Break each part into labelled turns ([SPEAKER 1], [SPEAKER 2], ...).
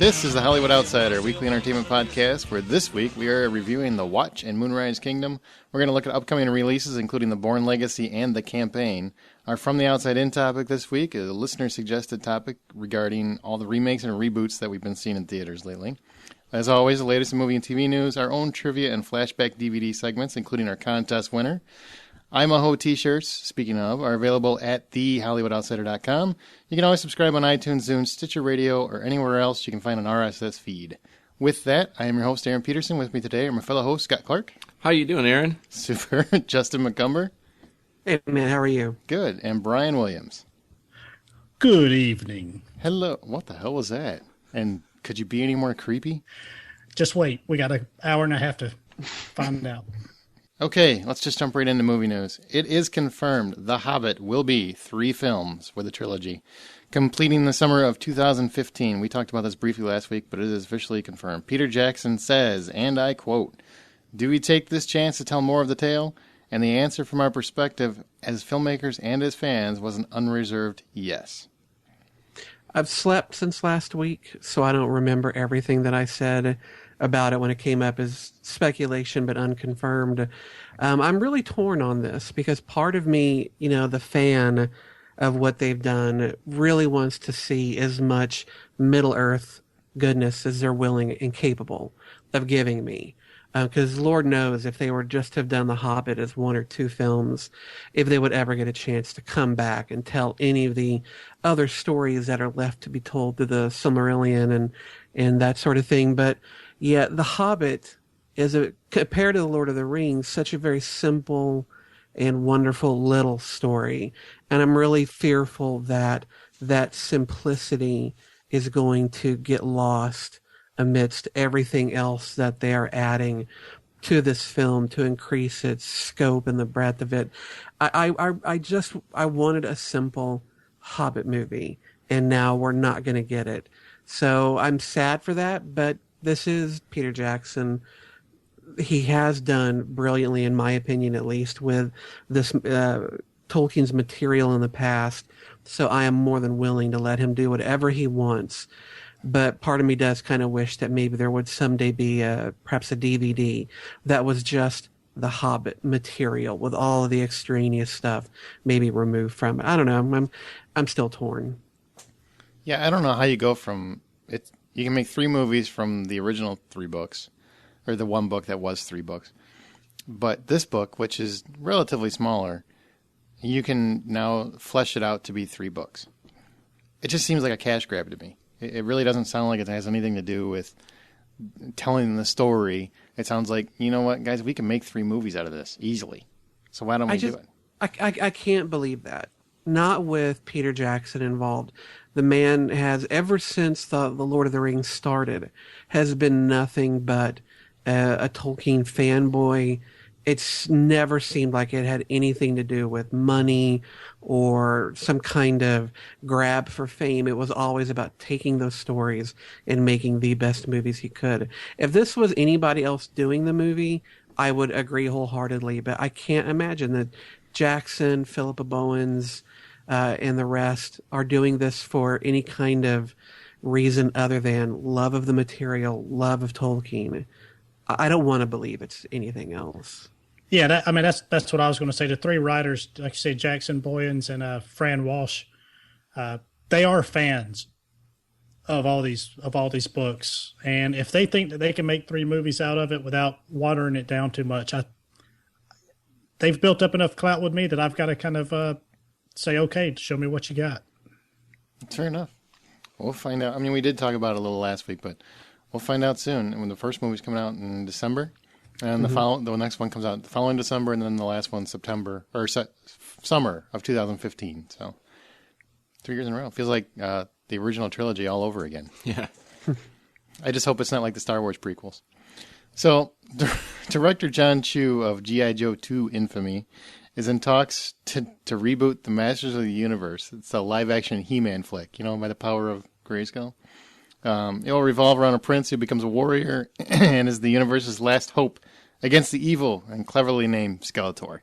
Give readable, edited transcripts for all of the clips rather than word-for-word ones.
[SPEAKER 1] This is the Hollywood Outsider, weekly entertainment podcast, where this week we are reviewing The Watch and Moonrise Kingdom. We're going to look at upcoming releases, including The Bourne Legacy and The Campaign. Our From the Outside In topic this week is a listener-suggested topic regarding all the remakes and reboots that we've been seeing in theaters lately. As always, the latest in movie and TV news, our own trivia and flashback DVD segments, including our contest winner. iMaho t-shirts, speaking of, are available at thehollywoodoutsiders.com. You can always subscribe on iTunes, Zune, Stitcher Radio, or anywhere else you can find an RSS feed. With that, I am your host, Aaron Peterson. With me today are my fellow host, Scott Clark.
[SPEAKER 2] How you doing, Aaron?
[SPEAKER 1] Super. Justin McCumber.
[SPEAKER 3] Hey, man, how are you?
[SPEAKER 1] Good. And Brian Williams.
[SPEAKER 4] Good evening.
[SPEAKER 1] Hello. What the hell was that? And could you be any more creepy?
[SPEAKER 4] Just wait. We got an hour and a half to find out.
[SPEAKER 1] Okay, let's just jump right into movie news. It is confirmed The Hobbit will be 3 films with a trilogy, completing the summer of 2015. We talked about this briefly last week, but it is officially confirmed. Peter Jackson says, and I quote, "Do we take this chance to tell more of the tale?" And the answer from our perspective as filmmakers and as fans was an unreserved yes.
[SPEAKER 3] I've slept since last week, so I don't remember everything that I said about it when it came up as speculation but unconfirmed. I'm really torn on this because part of me, the fan of what they've done, really wants to see as much Middle-earth goodness as they're willing and capable of giving me. Because Lord knows if they were just to have done The Hobbit as 1 or 2 films, if they would ever get a chance to come back and tell any of the other stories that are left to be told through the Silmarillion and that sort of thing. But yet The Hobbit is, compared to The Lord of the Rings, such a very simple and wonderful little story. And I'm really fearful that that simplicity is going to get lost amidst everything else that they are adding to this film to increase its scope and the breadth of it. I wanted a simple Hobbit movie, and now we're not going to get it. So I'm sad for that, but this is Peter Jackson. He has done brilliantly, in my opinion, at least, with this Tolkien's material in the past. So I am more than willing to let him do whatever he wants. But part of me does kind of wish that maybe there would someday be perhaps a DVD that was just the Hobbit material with all of the extraneous stuff maybe removed from it. I don't know. I'm still torn.
[SPEAKER 1] Yeah, I don't know how you go from it. You can make 3 movies from the original 3 books, or the 1 book that was 3 books. But this book, which is relatively smaller, you can now flesh it out to be 3 books. It just seems like a cash grab to me. It really doesn't sound like it has anything to do with telling the story. It sounds like, you know what, guys, we can make 3 movies out of this easily. So why don't we do it?
[SPEAKER 3] I can't believe that. Not with Peter Jackson involved. The man has, ever since the Lord of the Rings started, has been nothing but a Tolkien fanboy. It's never seemed like it had anything to do with money or some kind of grab for fame. It was always about taking those stories and making the best movies he could. If this was anybody else doing the movie, I would agree wholeheartedly, but I can't imagine that Jackson, Philippa Bowens, and the rest are doing this for any kind of reason other than love of the material, love of Tolkien. I don't want to believe it's anything else.
[SPEAKER 4] Yeah, that's what I was going to say. The 3 writers, like you say, Jackson, Boyens, and Fran Walsh, they are fans of all these books, and if they think that they can make 3 movies out of it without watering it down too much, they've built up enough clout with me that I've got to kind of say, okay, show me what you got.
[SPEAKER 1] Fair enough. We'll find out. I mean, we did talk about it a little last week, but we'll find out soon. When the first movie's coming out in December, and the next one comes out the following December, and then the last one September or summer of 2015. So 3 years in a row. Feels like the original trilogy all over again.
[SPEAKER 2] Yeah.
[SPEAKER 1] I just hope it's not like the Star Wars prequels. So director John Chu of G.I. Joe 2 infamy is in talks to reboot the Masters of the Universe. It's a live-action He-Man flick, by the power of Grayskull. It will revolve around a prince who becomes a warrior and is the universe's last hope against the evil and cleverly named Skeletor.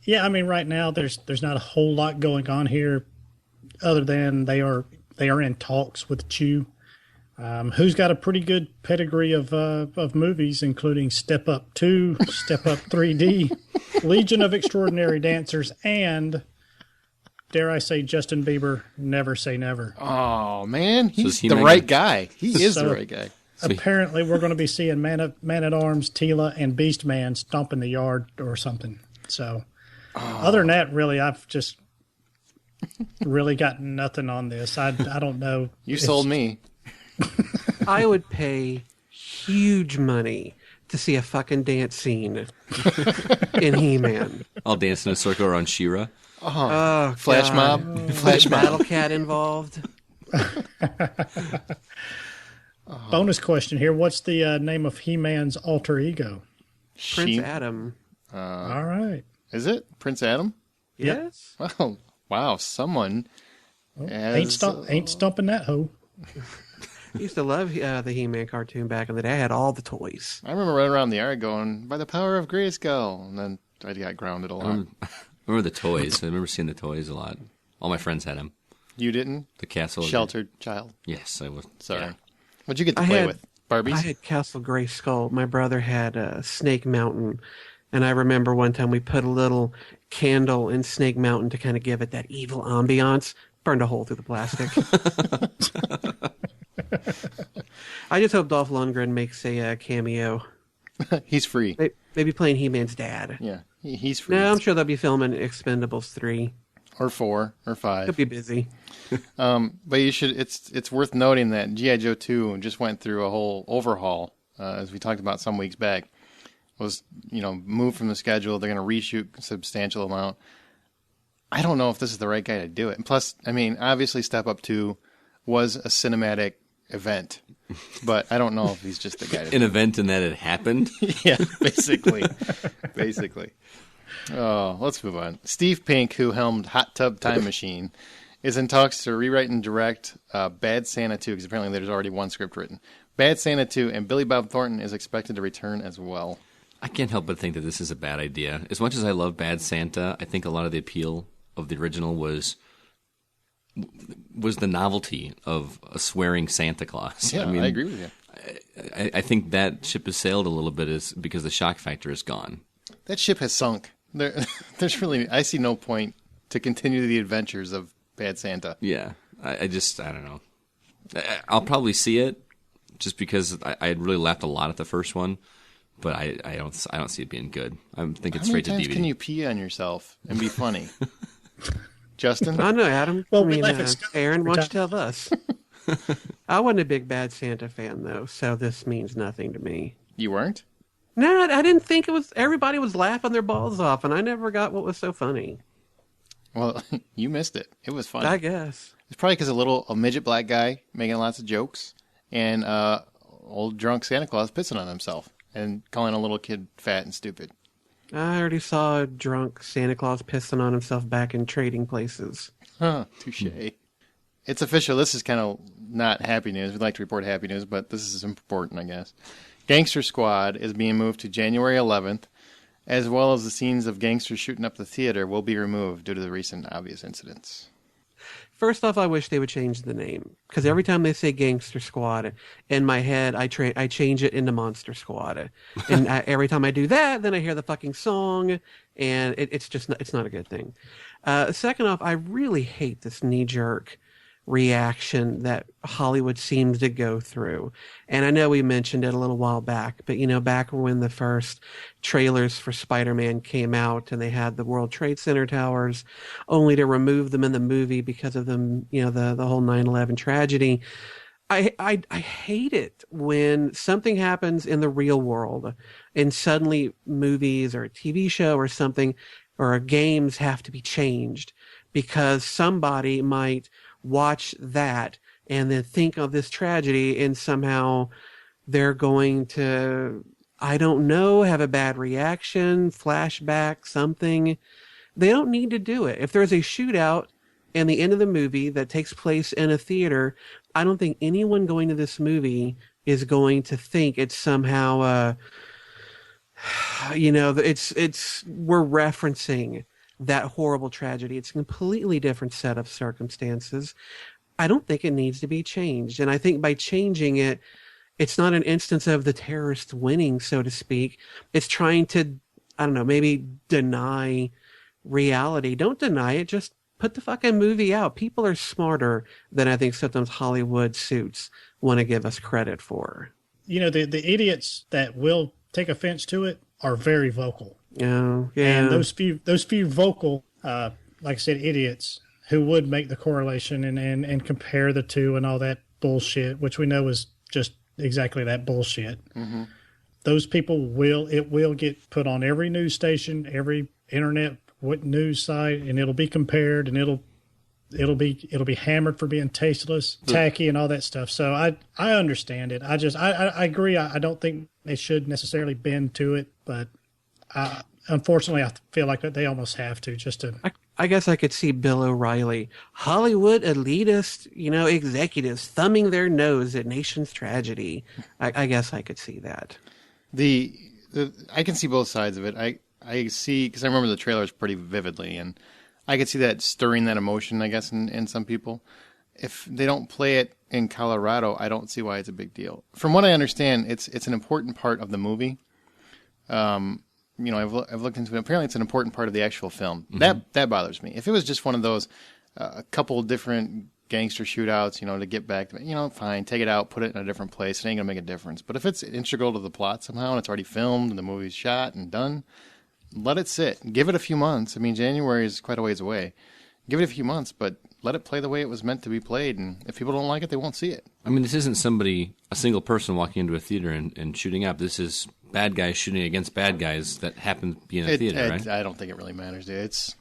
[SPEAKER 4] Yeah, I mean, right now there's not a whole lot going on here, other than they are in talks with Chew. Who's got a pretty good pedigree of movies, including Step Up 2, Step Up 3D, Legion of Extraordinary Dancers, and, dare I say, Justin Bieber, Never Say Never.
[SPEAKER 1] Oh, man. He's
[SPEAKER 2] So
[SPEAKER 1] the right guy. He is the right guy.
[SPEAKER 4] Apparently, we're going to be seeing Man-at-Arms, Tila, and Beast-Man stomping the yard or something. So, other than that, really, I've just really got nothing on this. I don't know.
[SPEAKER 1] You sold me.
[SPEAKER 3] I would pay huge money to see a fucking dance scene in He-Man.
[SPEAKER 2] I'll dance in a circle around She-Ra.
[SPEAKER 3] Oh,
[SPEAKER 1] Flash
[SPEAKER 3] God.
[SPEAKER 1] mob. Flash mob.
[SPEAKER 3] Battle Cat involved.
[SPEAKER 4] Bonus question here. What's the name of He-Man's alter ego?
[SPEAKER 3] Prince Adam.
[SPEAKER 4] All right.
[SPEAKER 1] Is it Prince Adam?
[SPEAKER 3] Yes.
[SPEAKER 1] Oh, wow. Someone
[SPEAKER 4] Ain't stumping that hoe.
[SPEAKER 3] I used to love the He-Man cartoon back in the day. I had all the toys.
[SPEAKER 1] I remember running around the yard going, by the power of Grayskull. And then I got grounded a lot.
[SPEAKER 2] I remember the toys. I remember seeing the toys a lot. All my friends had them.
[SPEAKER 1] You didn't?
[SPEAKER 2] The castle.
[SPEAKER 1] Sheltered child.
[SPEAKER 2] Yes, I was.
[SPEAKER 1] Sorry.
[SPEAKER 2] Yeah.
[SPEAKER 1] What'd you get to play with? Barbies?
[SPEAKER 3] I had Castle Grayskull. My brother had Snake Mountain. And I remember one time we put a little candle in Snake Mountain to kind of give it that evil ambiance. Burned a hole through the plastic. I just hope Dolph Lundgren makes a cameo.
[SPEAKER 1] He's free.
[SPEAKER 3] Maybe playing He-Man's dad.
[SPEAKER 1] Yeah, he's free.
[SPEAKER 3] No, I'm sure they'll be filming Expendables 3.
[SPEAKER 1] Or 4 or 5.
[SPEAKER 3] He'll be busy.
[SPEAKER 1] But you should. It's worth noting that G.I. Joe 2 just went through a whole overhaul, as we talked about some weeks back. Was moved from the schedule. They're going to reshoot a substantial amount. I don't know if this is the right guy to do it. And plus, I mean, obviously, Step Up 2 was a cinematic event, but I don't know if he's just the guy.
[SPEAKER 2] An event in that it happened.
[SPEAKER 1] Yeah, basically. Oh, let's move on. Steve Pink, who helmed Hot Tub Time Machine, is in talks to rewrite and direct Bad Santa 2, because apparently there's already one script written. Bad Santa 2, and Billy Bob Thornton is expected to return as well.
[SPEAKER 2] I can't help but think that this is a bad idea. As much as I love Bad Santa, I think a lot of the appeal of the original was the novelty of a swearing Santa Claus.
[SPEAKER 1] Yeah, I agree with you.
[SPEAKER 2] I think that ship has sailed a little bit because the shock factor is gone.
[SPEAKER 1] That ship has sunk. There's really, I see no point to continue the adventures of Bad Santa.
[SPEAKER 2] Yeah, I don't know. I'll probably see it just because I had really laughed a lot at the first one, but I don't see it being good. I think it's straight to DVD.
[SPEAKER 1] How many times can you pee on yourself and be funny? Justin?
[SPEAKER 3] I know, Adam.
[SPEAKER 4] Well, we laugh at Scott
[SPEAKER 3] Aaron,
[SPEAKER 4] every
[SPEAKER 3] why don't
[SPEAKER 4] time.
[SPEAKER 3] you tell us? I wasn't a big Bad Santa fan, though, so this means nothing to me.
[SPEAKER 1] You weren't?
[SPEAKER 3] No, I didn't think it was. Everybody was laughing their balls off, and I never got what was so funny.
[SPEAKER 1] Well, you missed it. It was funny.
[SPEAKER 3] I guess.
[SPEAKER 1] It's probably because a midget black guy making lots of jokes and old drunk Santa Claus pissing on himself and calling a little kid fat and stupid.
[SPEAKER 3] I already saw a drunk Santa Claus pissing on himself back in Trading Places.
[SPEAKER 1] Huh, touche. It's official. This is kind of not happy news. We'd like to report happy news, but this is important, I guess. Gangster Squad is being moved to January 11th, as well as the scenes of gangsters shooting up the theater will be removed due to the recent obvious incidents.
[SPEAKER 3] First off, I wish they would change the name, because every time they say Gangster Squad, in my head, I change it into Monster Squad. And every time I do that, then I hear the fucking song, and it's not a good thing. Second off, I really hate this knee-jerk reaction that Hollywood seems to go through. And I know we mentioned it a little while back, but back when the first trailers for Spider-Man came out and they had the World Trade Center towers, only to remove them in the movie because of them, the whole 9/11 tragedy. I hate it when something happens in the real world and suddenly movies or a TV show or something or games have to be changed because somebody might watch that and then think of this tragedy and somehow they're going to, I don't know, have a bad reaction, flashback, something. They don't need to do it. If there's a shootout in the end of the movie that takes place in a theater, I don't think anyone going to this movie is going to think it's somehow, we're referencing that horrible tragedy. It's a completely different set of circumstances. I don't think it needs to be changed. And I think by changing it, it's not an instance of the terrorists winning, so to speak. It's trying to, I don't know, maybe deny reality. Don't deny it. Just put the fucking movie out. People are smarter than I think sometimes Hollywood suits want to give us credit for.
[SPEAKER 4] You know, the idiots that will take offense to it are very vocal.
[SPEAKER 3] Yeah.
[SPEAKER 4] And those few vocal, like I said, idiots who would make the correlation and compare the two and all that bullshit, which we know is just exactly that bullshit. Mm-hmm. Those people will get put on every news station, every internet news site, and it'll be compared, and it'll be hammered for being tasteless, tacky, and all that stuff. So I understand it. I agree. I don't think they should necessarily bend to it, but unfortunately, I feel like they almost have to just to.
[SPEAKER 3] I guess I could see Bill O'Reilly, Hollywood elitist, executives thumbing their nose at nation's tragedy. I guess I could see that.
[SPEAKER 1] I can see both sides of it. I see, because I remember the trailers pretty vividly, and I could see that stirring that emotion, I guess, in some people. If they don't play it in Colorado, I don't see why it's a big deal. From what I understand, it's an important part of the movie. I've looked into it. Apparently, it's an important part of the actual film. Mm-hmm. That bothers me. If it was just one of those, a couple different gangster shootouts, to get back to, fine, take it out, put it in a different place. It ain't gonna make a difference. But if it's integral to the plot somehow, and it's already filmed, and the movie's shot and done, let it sit. Give it a few months. I mean, January is quite a ways away. Give it a few months, but let it play the way it was meant to be played. And if people don't like it, they won't see it.
[SPEAKER 2] I mean, this isn't a single person walking into a theater and shooting up. This is bad guys shooting against bad guys that happen to be in a theater, right?
[SPEAKER 1] I don't think it really matters. It's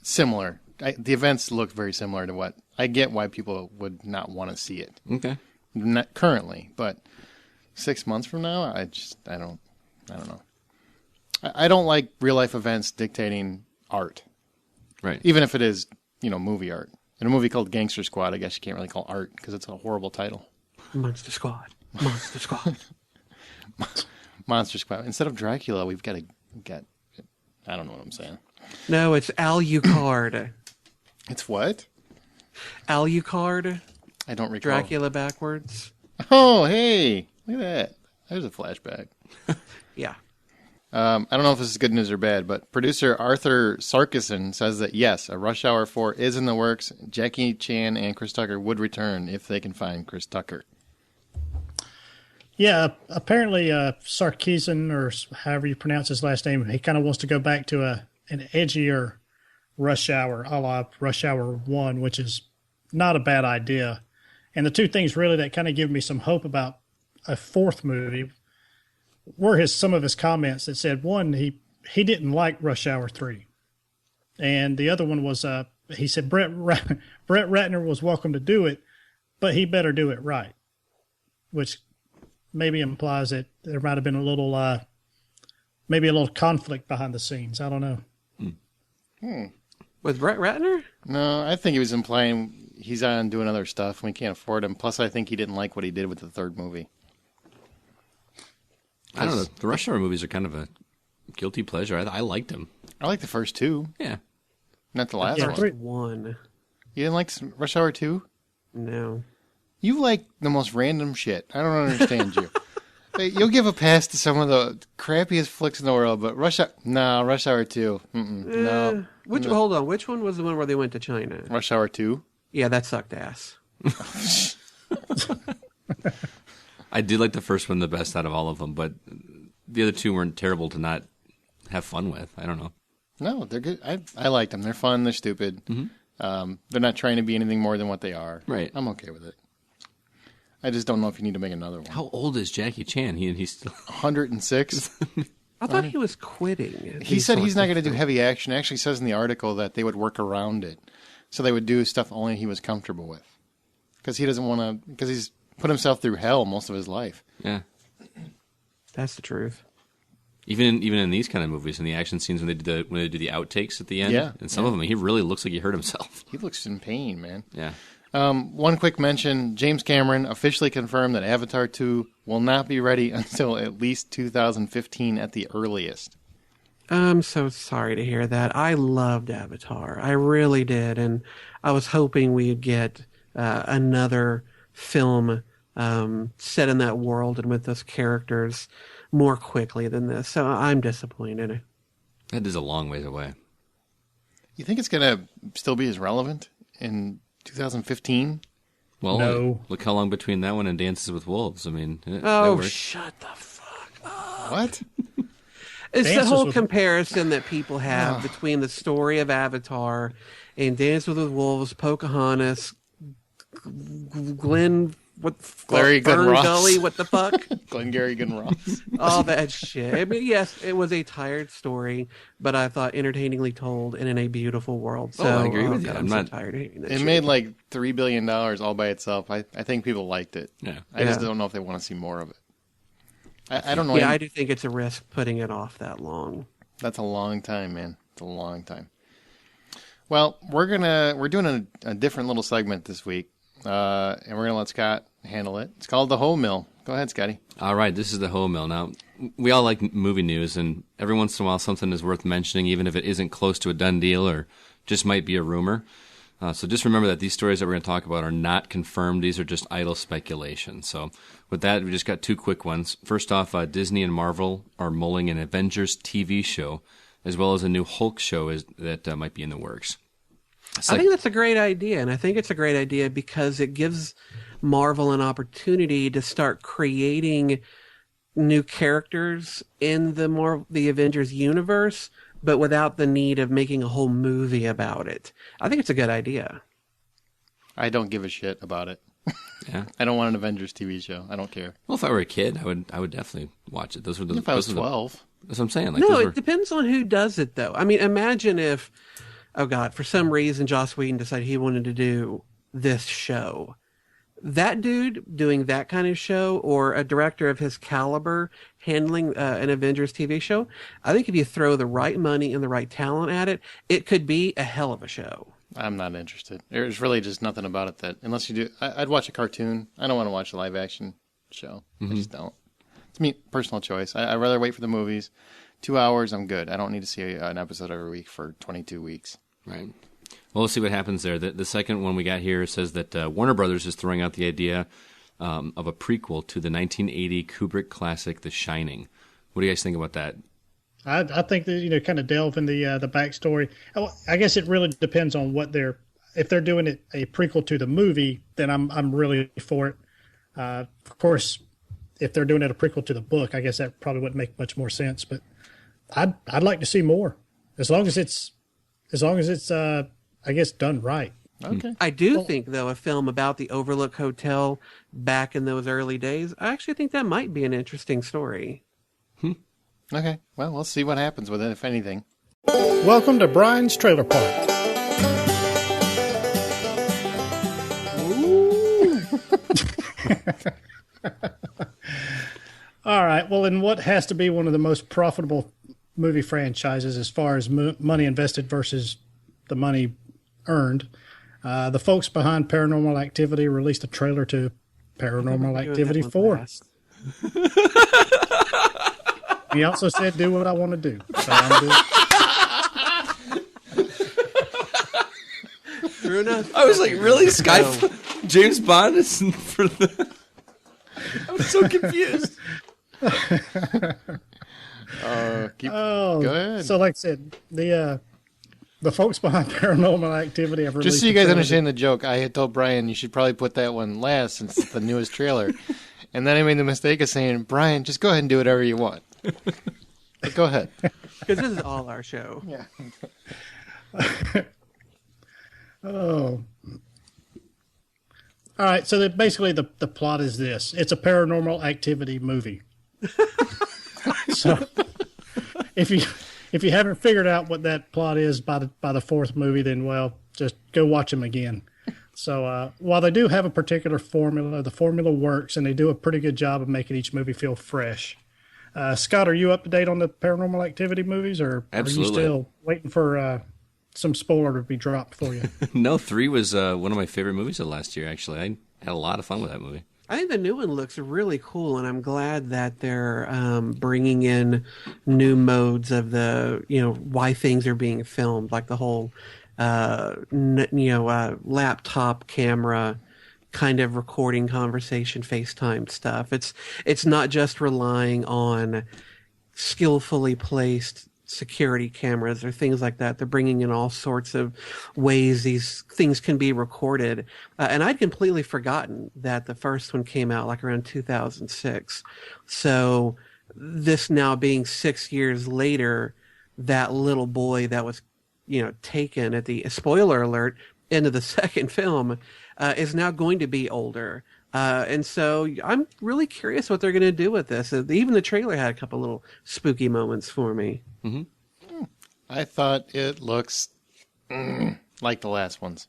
[SPEAKER 1] similar. The events look very similar to what I get why people would not want to see it.
[SPEAKER 2] Okay.
[SPEAKER 1] Not currently, but 6 months from now, I don't know. I don't like real life events dictating art.
[SPEAKER 2] Right.
[SPEAKER 1] Even if it is, movie art. In a movie called Gangster Squad, I guess you can't really call art because it's a horrible title.
[SPEAKER 3] Monster Squad. Monster Squad.
[SPEAKER 1] Monster Squad. Instead of Dracula, we've got I don't know what I'm saying.
[SPEAKER 3] No, it's Alucard.
[SPEAKER 1] It's what?
[SPEAKER 3] Alucard.
[SPEAKER 1] I don't recall.
[SPEAKER 3] Dracula backwards.
[SPEAKER 1] Oh, hey. Look at that. There's a flashback.
[SPEAKER 3] Yeah.
[SPEAKER 1] I don't know if this is good news or bad, but producer Arthur Sarkisson says that, yes, a Rush Hour 4 is in the works. Jackie Chan and Chris Tucker would return if they can find Chris Tucker.
[SPEAKER 4] Yeah, apparently Sarkisson, or however you pronounce his last name, he kind of wants to go back to an edgier Rush Hour, a la Rush Hour 1, which is not a bad idea. And the two things really that kind of give me some hope about a fourth movie were some of his comments that said, one, he didn't like Rush Hour 3. And the other one was, he said Brett Ratner was welcome to do it, but he better do it right, which maybe implies that there might have been a little conflict behind the scenes. I don't know.
[SPEAKER 3] With Brett Ratner?
[SPEAKER 1] No, I think he was implying he's on doing other stuff and we can't afford him. Plus, I think he didn't like what he did with the third movie.
[SPEAKER 2] I don't know. The Rush Hour movies are kind of a guilty pleasure. I liked them.
[SPEAKER 1] I like the first two.
[SPEAKER 2] Yeah.
[SPEAKER 1] Not the last
[SPEAKER 3] one.
[SPEAKER 1] You didn't like Rush Hour 2?
[SPEAKER 3] No.
[SPEAKER 1] You like the most random shit. I don't understand you. You'll give a pass to some of the crappiest flicks in the world, but Rush Hour 2. No.
[SPEAKER 3] Hold on. Which one was the one where they went to China?
[SPEAKER 1] Rush Hour 2?
[SPEAKER 3] Yeah, that sucked ass.
[SPEAKER 2] I did like the first one the best out of all of them, but the other two weren't terrible to not have fun with. I don't know.
[SPEAKER 1] No, they're good. I liked them. They're fun. They're stupid. Mm-hmm. They're not trying to be anything more than what they are.
[SPEAKER 2] Right.
[SPEAKER 1] I'm okay with it. I just don't know if you need to make another one.
[SPEAKER 2] How old is Jackie Chan? He's still
[SPEAKER 1] 106.
[SPEAKER 3] I thought he was quitting.
[SPEAKER 1] He said he's not going to do heavy action. It actually says in the article that they would work around it. So they would do stuff only he was comfortable with. Because he doesn't want to, because he's put himself through hell most of his life.
[SPEAKER 2] Yeah.
[SPEAKER 3] That's the truth.
[SPEAKER 2] Even in these kind of movies, in the action scenes when they do the outtakes at the end, and some of them, he really looks like he hurt himself.
[SPEAKER 1] He looks in pain, man.
[SPEAKER 2] Yeah.
[SPEAKER 1] One quick mention, James Cameron officially confirmed that Avatar 2 will not be ready until at least 2015 at the earliest.
[SPEAKER 3] I'm so sorry to hear that. I loved Avatar. I really did. And I was hoping we'd get another film set in that world and with those characters more quickly than this. So I'm disappointed.
[SPEAKER 2] That is a long ways away.
[SPEAKER 1] You think it's going to still be as relevant in 2015?
[SPEAKER 2] Well,
[SPEAKER 4] No.
[SPEAKER 2] look how long between that one and Dances with Wolves. I mean, that
[SPEAKER 3] Oh,
[SPEAKER 2] worked.
[SPEAKER 3] shut the fuck up.
[SPEAKER 1] What?
[SPEAKER 3] It's the
[SPEAKER 4] Dances
[SPEAKER 3] whole
[SPEAKER 4] with-
[SPEAKER 3] comparison that people have between the story of Avatar and Dances with Wolves, Pocahontas, Glenn,
[SPEAKER 1] Larry
[SPEAKER 3] Fern
[SPEAKER 1] Gunn Ross.
[SPEAKER 3] Gully, what the fuck?
[SPEAKER 1] Glengarry Glen Ross.
[SPEAKER 3] All that shit. I mean, yes, it was a tired story, but I thought entertainingly told and in a beautiful world. So
[SPEAKER 2] I agree with you.
[SPEAKER 3] God,
[SPEAKER 2] I'm
[SPEAKER 3] so
[SPEAKER 2] not-
[SPEAKER 3] tired of hearing that
[SPEAKER 1] It
[SPEAKER 3] shit.
[SPEAKER 1] made like $3 billion all by itself. I think people liked it.
[SPEAKER 2] Yeah.
[SPEAKER 1] I just
[SPEAKER 3] Yeah.
[SPEAKER 1] don't know if they want to see more of it. I don't know.
[SPEAKER 3] Yeah, I do think it's a risk putting it off that long.
[SPEAKER 1] That's a long time, man. It's a long time. Well, we're doing a different little segment this week, and we're gonna let Scott handle it. It's called the Whole Mill. Go ahead, Scotty.
[SPEAKER 2] All right, this is the Whole Mill. Now, we all like movie news, and every once in a while something is worth mentioning, even if it isn't close to a done deal or just might be a rumor. So just remember that these stories that we're going to talk about are not confirmed. These are just idle speculation. So with that, we just got two quick ones. First off, Disney and Marvel are mulling an Avengers TV show, as well as a new Hulk show that might be in the works.
[SPEAKER 3] I think that's a great idea, and I think it's a great idea because it gives Marvel an opportunity to start creating new characters in the Avengers universe, but without the need of making a whole movie about it. I think it's a good idea.
[SPEAKER 1] I don't give a shit about it.
[SPEAKER 2] Yeah.
[SPEAKER 1] I don't want an Avengers TV show. I don't care.
[SPEAKER 2] Well, if I were a kid, I would definitely watch it. Those were the.
[SPEAKER 1] If I was
[SPEAKER 2] those were the-
[SPEAKER 1] 12,
[SPEAKER 2] That's what I'm saying. Like,
[SPEAKER 3] No,
[SPEAKER 2] those
[SPEAKER 3] it
[SPEAKER 2] were,
[SPEAKER 3] depends on who does it, though. I mean, imagine if, oh God, for some reason Joss Whedon decided he wanted to do this show. That dude doing that kind of show, or a director of his caliber handling an Avengers TV show, I think if you throw the right money and the right talent at it, it could be a hell of a show.
[SPEAKER 1] I'm not interested. There's really just nothing about it that, unless you do, I'd watch a cartoon. I don't want to watch a live action show. I just don't. It's me, personal choice. I'd rather wait for the movies. 2 hours, I'm good. I don't need to see an episode every week for 22 weeks.
[SPEAKER 2] Right. Well, we'll see what happens there. The second one we got here says that Warner Brothers is throwing out the idea of a prequel to the 1980 Kubrick classic, The Shining. What do you guys think about that?
[SPEAKER 4] I think that, kind of delve in the backstory. I guess it really depends on what if they're doing it a prequel to the movie, then I'm really for it. Of course, if they're doing it a prequel to the book, I guess that probably wouldn't make much more sense. But I'd like to see more, as long as it's I guess done right.
[SPEAKER 1] Okay.
[SPEAKER 3] I do think, though, a film about the Overlook Hotel back in those early days, I actually think that might be an interesting story.
[SPEAKER 1] Okay. Well, we'll see what happens with it, if anything.
[SPEAKER 4] Welcome to Brian's Trailer Park. All right. Well, in what has to be one of the most profitable movie franchises as far as money invested versus the money earned, the folks behind Paranormal Activity released a trailer to Paranormal Activity 4. He also said, "Do what I want to do." So I'm doing.
[SPEAKER 3] True enough.
[SPEAKER 2] I was like, really? James Bond is for the... I was so confused.
[SPEAKER 1] Go ahead.
[SPEAKER 4] So, like I said, the folks behind Paranormal Activity have released.
[SPEAKER 1] Just so you
[SPEAKER 4] a
[SPEAKER 1] guys
[SPEAKER 4] trailer.
[SPEAKER 1] understand the joke, I had told Brian you should probably put that one last since it's the newest trailer. And then I made the mistake of saying, Brian, just go ahead and do whatever you want. But go ahead.
[SPEAKER 3] Because this is all our show.
[SPEAKER 1] Yeah.
[SPEAKER 4] Oh. All right. So basically, the plot is this: it's a Paranormal Activity movie. So, if you haven't figured out what that plot is by the fourth movie, then just go watch them again. So while they do have a particular formula, the formula works, and they do a pretty good job of making each movie feel fresh. Scott, are you up to date on the Paranormal Activity movies, or
[SPEAKER 2] Absolutely.
[SPEAKER 4] are you still waiting for some spoiler to be dropped for you?
[SPEAKER 2] No, 3 was one of my favorite movies of last year, actually. I had a lot of fun with that movie.
[SPEAKER 3] I think the new one looks really cool, and I'm glad that they're bringing in new modes of why things are being filmed, like the whole laptop camera kind of recording conversation, FaceTime stuff. It's not just relying on skillfully placed security cameras or things like that. They're bringing in all sorts of ways these things can be recorded. And I'd completely forgotten that the first one came out like around 2006. So this now being 6 years later, that little boy that was, taken at the spoiler alert into the second film is now going to be older. And so I'm really curious what they're going to do with this. Even the trailer had a couple little spooky moments for me.
[SPEAKER 2] Mm-hmm.
[SPEAKER 1] I thought it looks like the last ones.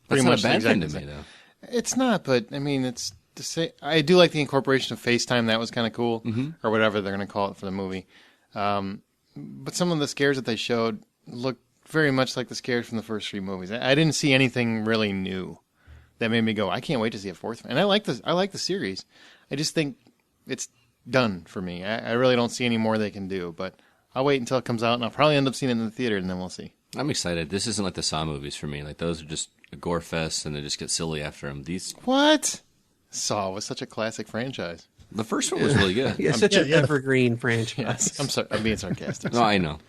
[SPEAKER 2] That's
[SPEAKER 1] Pretty
[SPEAKER 2] not
[SPEAKER 1] much
[SPEAKER 2] a bad
[SPEAKER 1] the
[SPEAKER 2] thing
[SPEAKER 1] exact
[SPEAKER 2] to me, though.
[SPEAKER 1] It's not, but I mean, it's to say I do like the incorporation of FaceTime. That was kind of cool, or whatever they're going to call it for the movie. But some of the scares that they showed looked very much like the scares from the first three movies. I didn't see anything really new that made me go, I can't wait to see a fourth one. And I like the series. I just think it's done for me. I really don't see any more they can do, but I'll wait until it comes out, and I'll probably end up seeing it in the theater, and then we'll see.
[SPEAKER 2] I'm excited. This isn't like the Saw movies for me. Like, those are just a gore fest, and they just get silly after them.
[SPEAKER 1] What? Saw was such a classic franchise.
[SPEAKER 2] The first one was really good.
[SPEAKER 3] Yeah, such an evergreen franchise.
[SPEAKER 1] Yes, I'm sorry. I'm being sarcastic.
[SPEAKER 2] No, I know.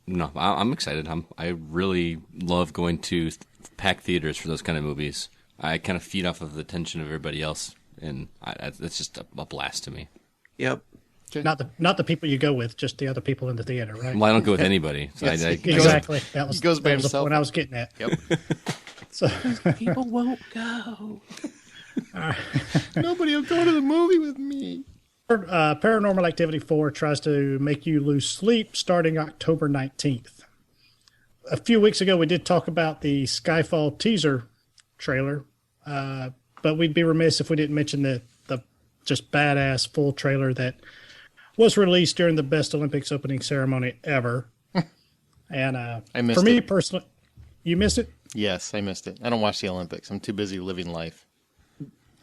[SPEAKER 2] No, I'm excited. I really love going to packed theaters for those kind of movies. I kind of feed off of the tension of everybody else, and it's just a blast to me.
[SPEAKER 3] Yep.
[SPEAKER 4] Not the people you go with, just the other people in the theater, right?
[SPEAKER 2] Well, I don't go with anybody. So
[SPEAKER 1] Yes,
[SPEAKER 4] exactly. That was
[SPEAKER 1] He goes by
[SPEAKER 4] that was the
[SPEAKER 1] himself.
[SPEAKER 4] point I was getting at.
[SPEAKER 1] Yep.
[SPEAKER 4] So
[SPEAKER 3] People won't go.
[SPEAKER 1] Nobody will go to the movie with me.
[SPEAKER 4] Paranormal Activity 4 tries to make you lose sleep starting October 19th. A few weeks ago, we did talk about the Skyfall teaser trailer, but we'd be remiss if we didn't mention the just badass full trailer that was released during the Best Olympics opening ceremony ever. And
[SPEAKER 1] I missed
[SPEAKER 4] for me
[SPEAKER 1] it.
[SPEAKER 4] personally, you missed it?
[SPEAKER 1] Yes, I missed it. I don't watch the Olympics. I'm too busy living life.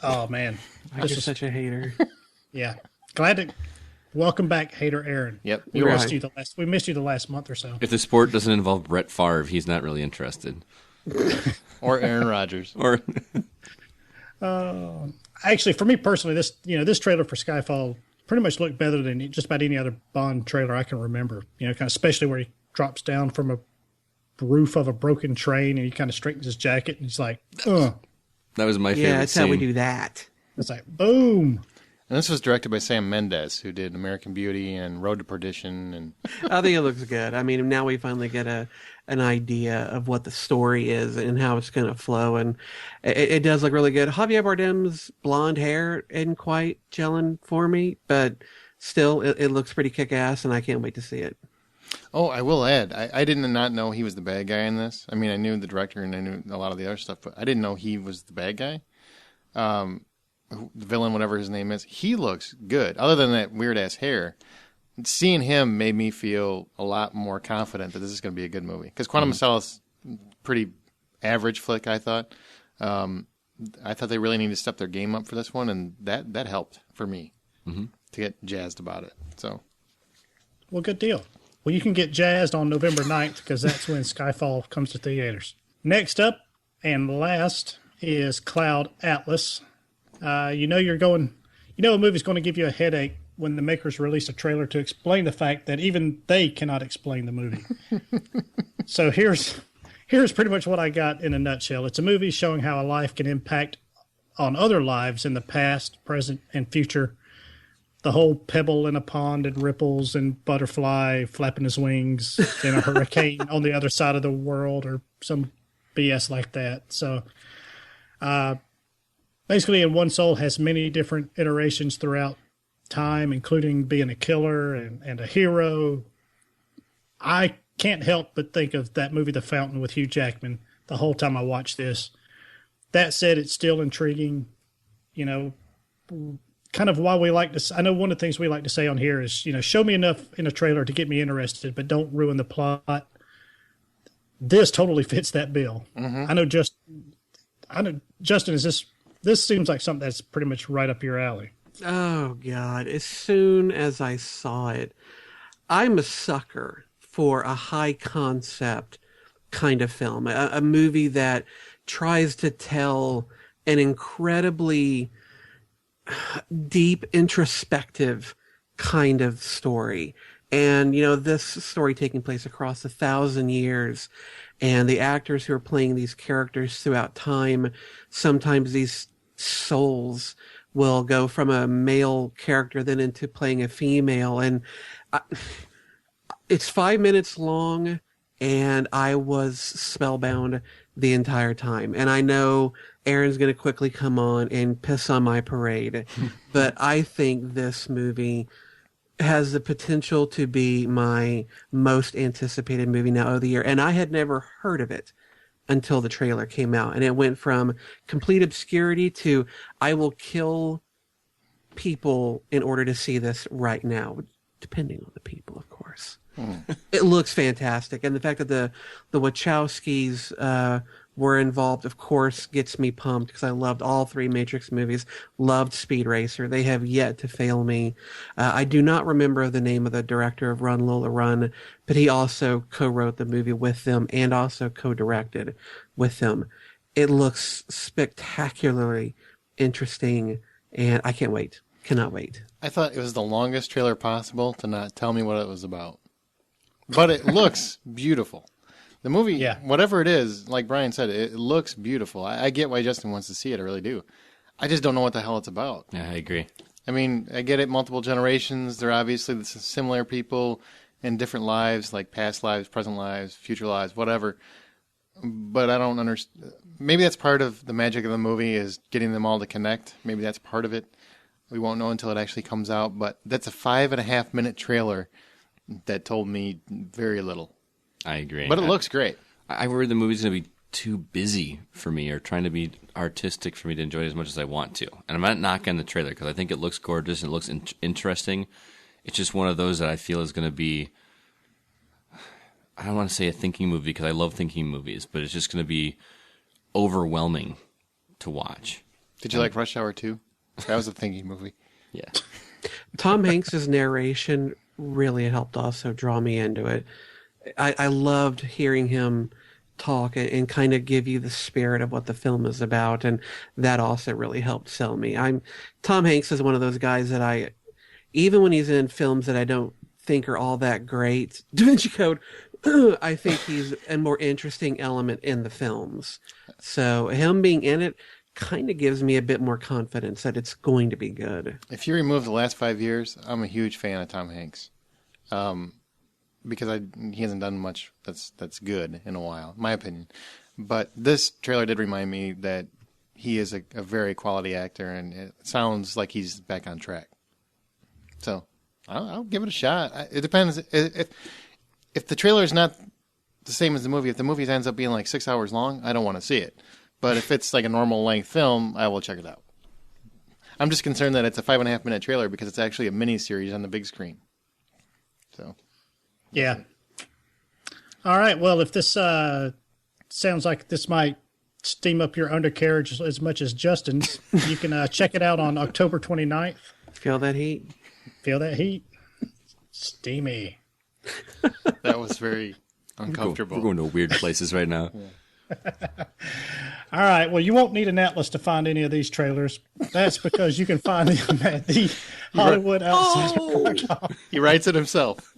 [SPEAKER 4] Oh, man.
[SPEAKER 3] You're such a hater.
[SPEAKER 4] Yeah. Glad to welcome back, Hater Aaron.
[SPEAKER 1] Yep.
[SPEAKER 4] We
[SPEAKER 3] Right.
[SPEAKER 4] missed you the last month or so.
[SPEAKER 2] If the sport doesn't involve Brett Favre, he's not really interested.
[SPEAKER 1] Or Aaron Rodgers.
[SPEAKER 2] Or
[SPEAKER 4] Actually, for me personally, this trailer for Skyfall pretty much looked better than just about any other Bond trailer I can remember. Kind of especially where he drops down from a roof of a broken train and he kind of straightens his jacket and he's like, ugh.
[SPEAKER 2] that was my favorite
[SPEAKER 3] Yeah, that's
[SPEAKER 2] scene.
[SPEAKER 3] how we do that.
[SPEAKER 4] It's like, boom.
[SPEAKER 1] And this was directed by Sam Mendes, who did American Beauty and Road to Perdition. And
[SPEAKER 3] I think it looks good. I mean, now we finally get an idea of what the story is and how it's going to flow, and it does look really good. Javier Bardem's blonde hair isn't quite gelling for me, but still, it looks pretty kick-ass, and I can't wait to see it.
[SPEAKER 1] oh, I will add, I did not know he was the bad guy in this. I mean, I knew the director and I knew a lot of the other stuff, but I didn't know he was the bad guy. The villain, whatever his name is, he looks good. Other than that weird-ass hair, seeing him made me feel a lot more confident that this is going to be a good movie. Because Quantum of Solace, pretty average flick, I thought. I thought they really needed to step their game up for this one, and that helped for me to get jazzed about it. So,
[SPEAKER 4] Well, good deal. Well, you can get jazzed on November 9th because that's when Skyfall comes to theaters. Next up and last is Cloud Atlas. A movie's going to give you a headache when the makers release a trailer to explain the fact that even they cannot explain the movie. So here's pretty much what I got in a nutshell. It's a movie showing how a life can impact on other lives in the past, present, and future. The whole pebble in a pond and ripples and butterfly flapping his wings in a hurricane on the other side of the world or some BS like that. So, basically, In One Soul has many different iterations throughout time, including being a killer and a hero. I can't help but think of that movie, The Fountain, with Hugh Jackman the whole time I watch this. That said, it's still intriguing. Kind of why we like to. I know one of the things we like to say on here is, show me enough in a trailer to get me interested, but don't ruin the plot. This totally fits that bill. I know Justin, is this seems like something that's pretty much right up your alley.
[SPEAKER 3] Oh, God. As soon as I saw it, I'm a sucker for a high concept kind of film, a movie that tries to tell an incredibly deep, introspective kind of story. And, this story taking place across 1,000 years, and the actors who are playing these characters throughout time, sometimes these souls will go from a male character then into playing a female. And it's 5 minutes long, and I was spellbound the entire time. And I know Aaron's going to quickly come on and piss on my parade, but I think this movie has the potential to be my most anticipated movie now of the year. And I had never heard of it until the trailer came out. And it went from complete obscurity to I will kill people in order to see this right now, depending on the people, of course. It looks fantastic. And the fact that the Wachowskis were involved, of course, gets me pumped because I loved all three Matrix movies, loved Speed Racer. They have yet to fail me. I do not remember the name of the director of Run, Lola, Run, but he also co-wrote the movie with them and also co-directed with them. It looks spectacularly interesting, and I can't wait. Cannot wait.
[SPEAKER 1] I thought it was the longest trailer possible to not tell me what it was about. But it looks beautiful. The movie, whatever it is, like Brian said, it looks beautiful. I get why Justin wants to see it. I really do. I just don't know what the hell it's about.
[SPEAKER 2] Yeah, I agree.
[SPEAKER 1] I mean, I get it, multiple generations. They're obviously similar people in different lives, like past lives, present lives, future lives, whatever. But I don't understand. Maybe that's part of the magic of the movie is getting them all to connect. Maybe that's part of it. We won't know until it actually comes out. But that's a 5.5 minute trailer that told me very little.
[SPEAKER 2] I agree.
[SPEAKER 1] But it looks great.
[SPEAKER 2] I worry the movie's going to be too busy for me or trying to be artistic for me to enjoy it as much as I want to. And I'm not knocking the trailer because I think it looks gorgeous and it looks interesting. It's just one of those that I feel is going to be, I don't want to say a thinking movie because I love thinking movies, but it's just going to be overwhelming to watch.
[SPEAKER 1] Did you like Rush Hour 2? That was a thinking movie.
[SPEAKER 2] Yeah.
[SPEAKER 3] Tom Hanks' narration really helped also draw me into it. I loved hearing him talk and kind of give you the spirit of what the film is about, and that also really helped sell me. Tom Hanks is one of those guys that even when he's in films that I don't think are all that great, Da Vinci Code, I think he's a more interesting element in the films. So him being in it kind of gives me a bit more confidence that it's going to be good.
[SPEAKER 1] If you remove the last 5 years, I'm a huge fan of Tom Hanks. Because he hasn't done much that's good in a while, in my opinion. But this trailer did remind me that he is a very quality actor, and it sounds like he's back on track. So I'll give it a shot. It depends. If the trailer is not the same as the movie, if the movie ends up being like 6 hours long, I don't want to see it. But if it's like a normal length film, I will check it out. I'm just concerned that it's a 5.5 minute trailer because it's actually a mini series on the big screen. So.
[SPEAKER 4] Yeah. All right. Well, if this sounds like this might steam up your undercarriage as much as Justin's, you can check it out on October 29th.
[SPEAKER 3] Feel that heat?
[SPEAKER 4] Feel that heat? Steamy.
[SPEAKER 1] That was very uncomfortable.
[SPEAKER 2] We're going to weird places right now.
[SPEAKER 4] All right. Well, you won't need an atlas to find any of these trailers. That's because you can find them at the HollywoodOutsider.com.
[SPEAKER 1] He writes it himself.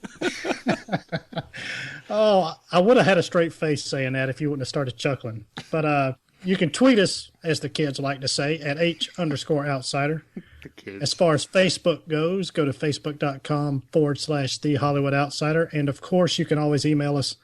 [SPEAKER 4] Oh, I would have had a straight face saying that if you wouldn't have started chuckling. But you can tweet us, as the kids like to say, at H_outsider. As far as Facebook goes, go to facebook.com/The Hollywood Outsider. And of course, you can always email us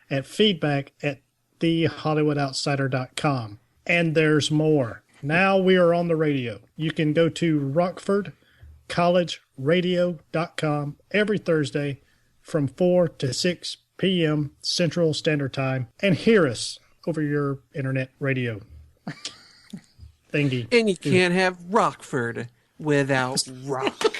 [SPEAKER 4] at feedback@thehollywoodoutsider.com. And there's more. Now we are on the radio. You can go to RockfordCollegeRadio.com every Thursday from 4 to 6 p.m. Central Standard Time and hear us over your internet radio thingy.
[SPEAKER 3] And you can't have Rockford without rock.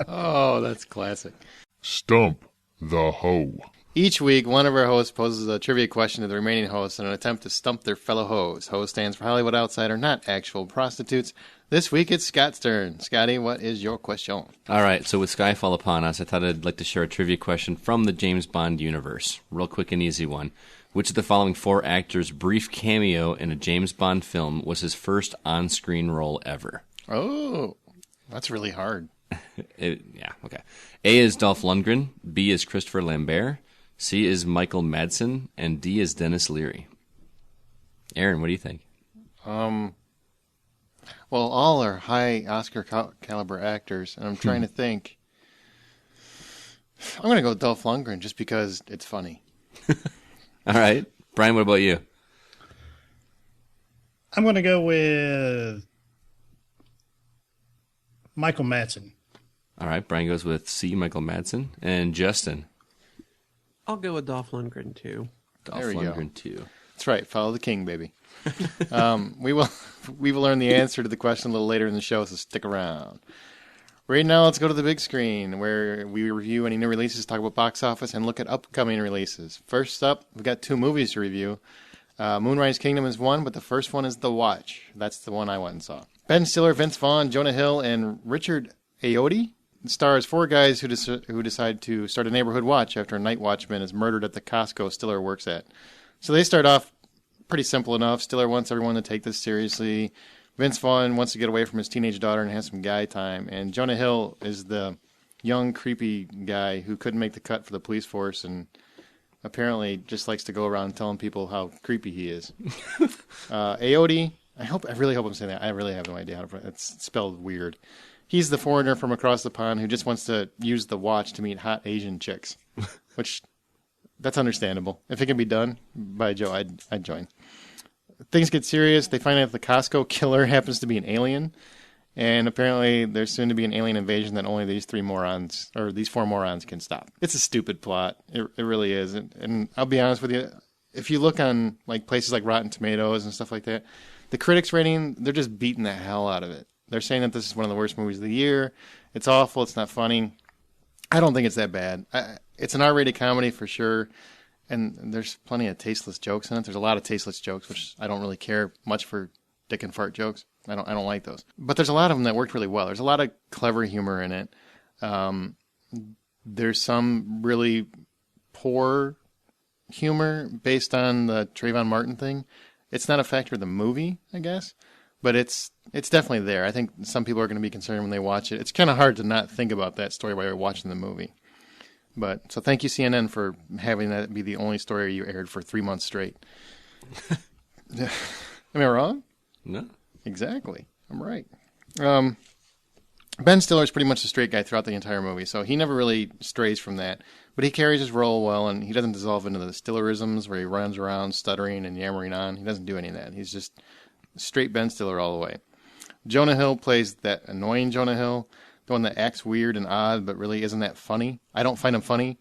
[SPEAKER 1] Oh, that's classic.
[SPEAKER 5] Stump the Hoe.
[SPEAKER 1] Each week, one of our hosts poses a trivia question to the remaining hosts in an attempt to stump their fellow hosts. Host stands for Hollywood Outsider, not actual prostitutes. This week, it's Scott's turn. Scotty, what is your question?
[SPEAKER 2] All right, so with Skyfall upon us, I thought I'd like to share a trivia question from the James Bond universe. Real quick and easy one. Which of the following 4 actors' brief cameo in a James Bond film was his first on-screen role ever?
[SPEAKER 1] Oh, that's really hard.
[SPEAKER 2] Yeah, okay. A is Dolph Lundgren, B is Christopher Lambert, C is Michael Madsen, and D is Dennis Leary. Aaron, what do you think?
[SPEAKER 1] Well, all are high Oscar caliber actors, and I'm trying to think. I'm going to go with Dolph Lundgren just because it's funny.
[SPEAKER 2] All right. Brian, what about you?
[SPEAKER 4] I'm going to go with Michael Madsen.
[SPEAKER 2] All right. Brian goes with C, Michael Madsen. And Justin?
[SPEAKER 3] I'll go with Dolph Lundgren, too.
[SPEAKER 2] Dolph
[SPEAKER 1] There we go.
[SPEAKER 2] Lundgren, too.
[SPEAKER 1] That's right. Follow the king, baby. We will learn the answer to the question a little later in the show, so stick around. Right now, let's go to the big screen, where we review any new releases, talk about box office, and look at upcoming releases. First up, we've got 2 movies to review. Moonrise Kingdom is one, but the first one is The Watch. That's the one I went and saw. Ben Stiller, Vince Vaughn, Jonah Hill, and Richard Ayoade stars 4 guys who decide to start a neighborhood watch after a night watchman is murdered at the Costco Stiller works at. So they start off pretty simple enough. Stiller wants everyone to take this seriously. Vince Vaughn wants to get away from his teenage daughter and have some guy time. And Jonah Hill is the young, creepy guy who couldn't make the cut for the police force and apparently just likes to go around telling people how creepy he is. Ayoade, I really hope I'm saying that. I really have no idea how to pronounce it. It's spelled weird. He's the foreigner from across the pond who just wants to use the watch to meet hot Asian chicks, which that's understandable. If it can be done by Joe, I'd join. Things get serious. They find out the Costco killer happens to be an alien, and apparently there's soon to be an alien invasion that only these 4 morons can stop. It's a stupid plot. It really is. And I'll be honest with you, if you look on like places like Rotten Tomatoes and stuff like that, the critics rating, they're just beating the hell out of it. They're saying that this is one of the worst movies of the year. It's awful. It's not funny. I don't think it's that bad. It's an R-rated comedy for sure, and there's plenty of tasteless jokes in it. There's a lot of tasteless jokes, which I don't really care much for dick and fart jokes. I don't like those. But there's a lot of them that worked really well. There's a lot of clever humor in it. There's some really poor humor based on the Trayvon Martin thing. It's not a factor of the movie, I guess. But it's definitely there. I think some people are going to be concerned when they watch it. It's kind of hard to not think about that story while you're watching the movie. But so thank you, CNN, for having that be the only story you aired for 3 months straight. Am I wrong?
[SPEAKER 2] No.
[SPEAKER 1] Exactly. I'm right. Ben Stiller is pretty much a straight guy throughout the entire movie, so he never really strays from that. But he carries his role well, and he doesn't dissolve into the Stillerisms where he runs around stuttering and yammering on. He doesn't do any of that. He's just straight Ben Stiller all the way. Jonah Hill plays that annoying Jonah Hill, the one that acts weird and odd, but really isn't that funny. I don't find him funny.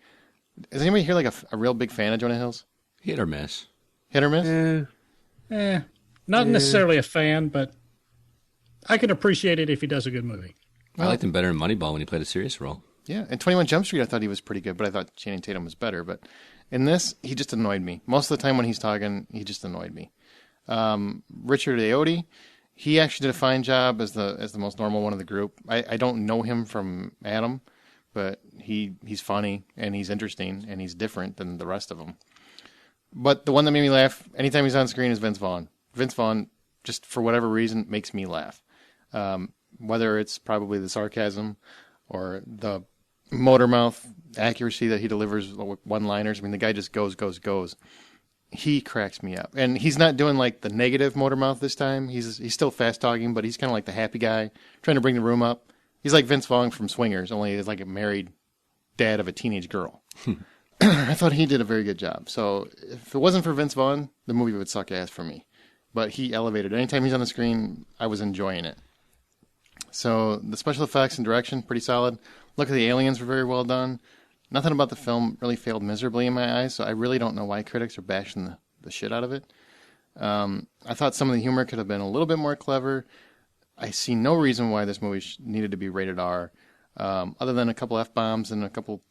[SPEAKER 1] Is anybody here like a real big fan of Jonah Hill's?
[SPEAKER 2] Hit or miss.
[SPEAKER 1] Hit or miss?
[SPEAKER 4] Not necessarily a fan, but I can appreciate it if he does a good movie.
[SPEAKER 2] I liked him better in Moneyball when he played a serious role.
[SPEAKER 1] Yeah, in 21 Jump Street I thought he was pretty good, but I thought Channing Tatum was better. But in this, he just annoyed me. Most of the time when he's talking, he just annoyed me. Richard Ayoade, he actually did a fine job as the most normal one of the group. I don't know him from Adam, but he's funny and he's interesting and he's different than the rest of them. But the one that made me laugh anytime he's on screen is Vince Vaughn. Vince Vaughn, just for whatever reason, makes me laugh. Whether it's probably the sarcasm or the motor mouth accuracy that he delivers one-liners. I mean, the guy just goes. He cracks me up. And he's not doing like the negative motor mouth this time. He's still fast talking, but he's kind of like the happy guy trying to bring the room up. He's like Vince Vaughn from Swingers, only he's like a married dad of a teenage girl. I thought he did a very good job. So if it wasn't for Vince Vaughn, the movie would suck ass for me. But he elevated it. Anytime he's on the screen, I was enjoying it. So the special effects and direction, pretty solid. Look at the aliens were very well done. Nothing about the film really failed miserably in my eyes, so I really don't know why critics are bashing the shit out of it. I thought some of the humor could have been a little bit more clever. I see no reason why this movie needed to be rated R, other than a couple F-bombs and a couple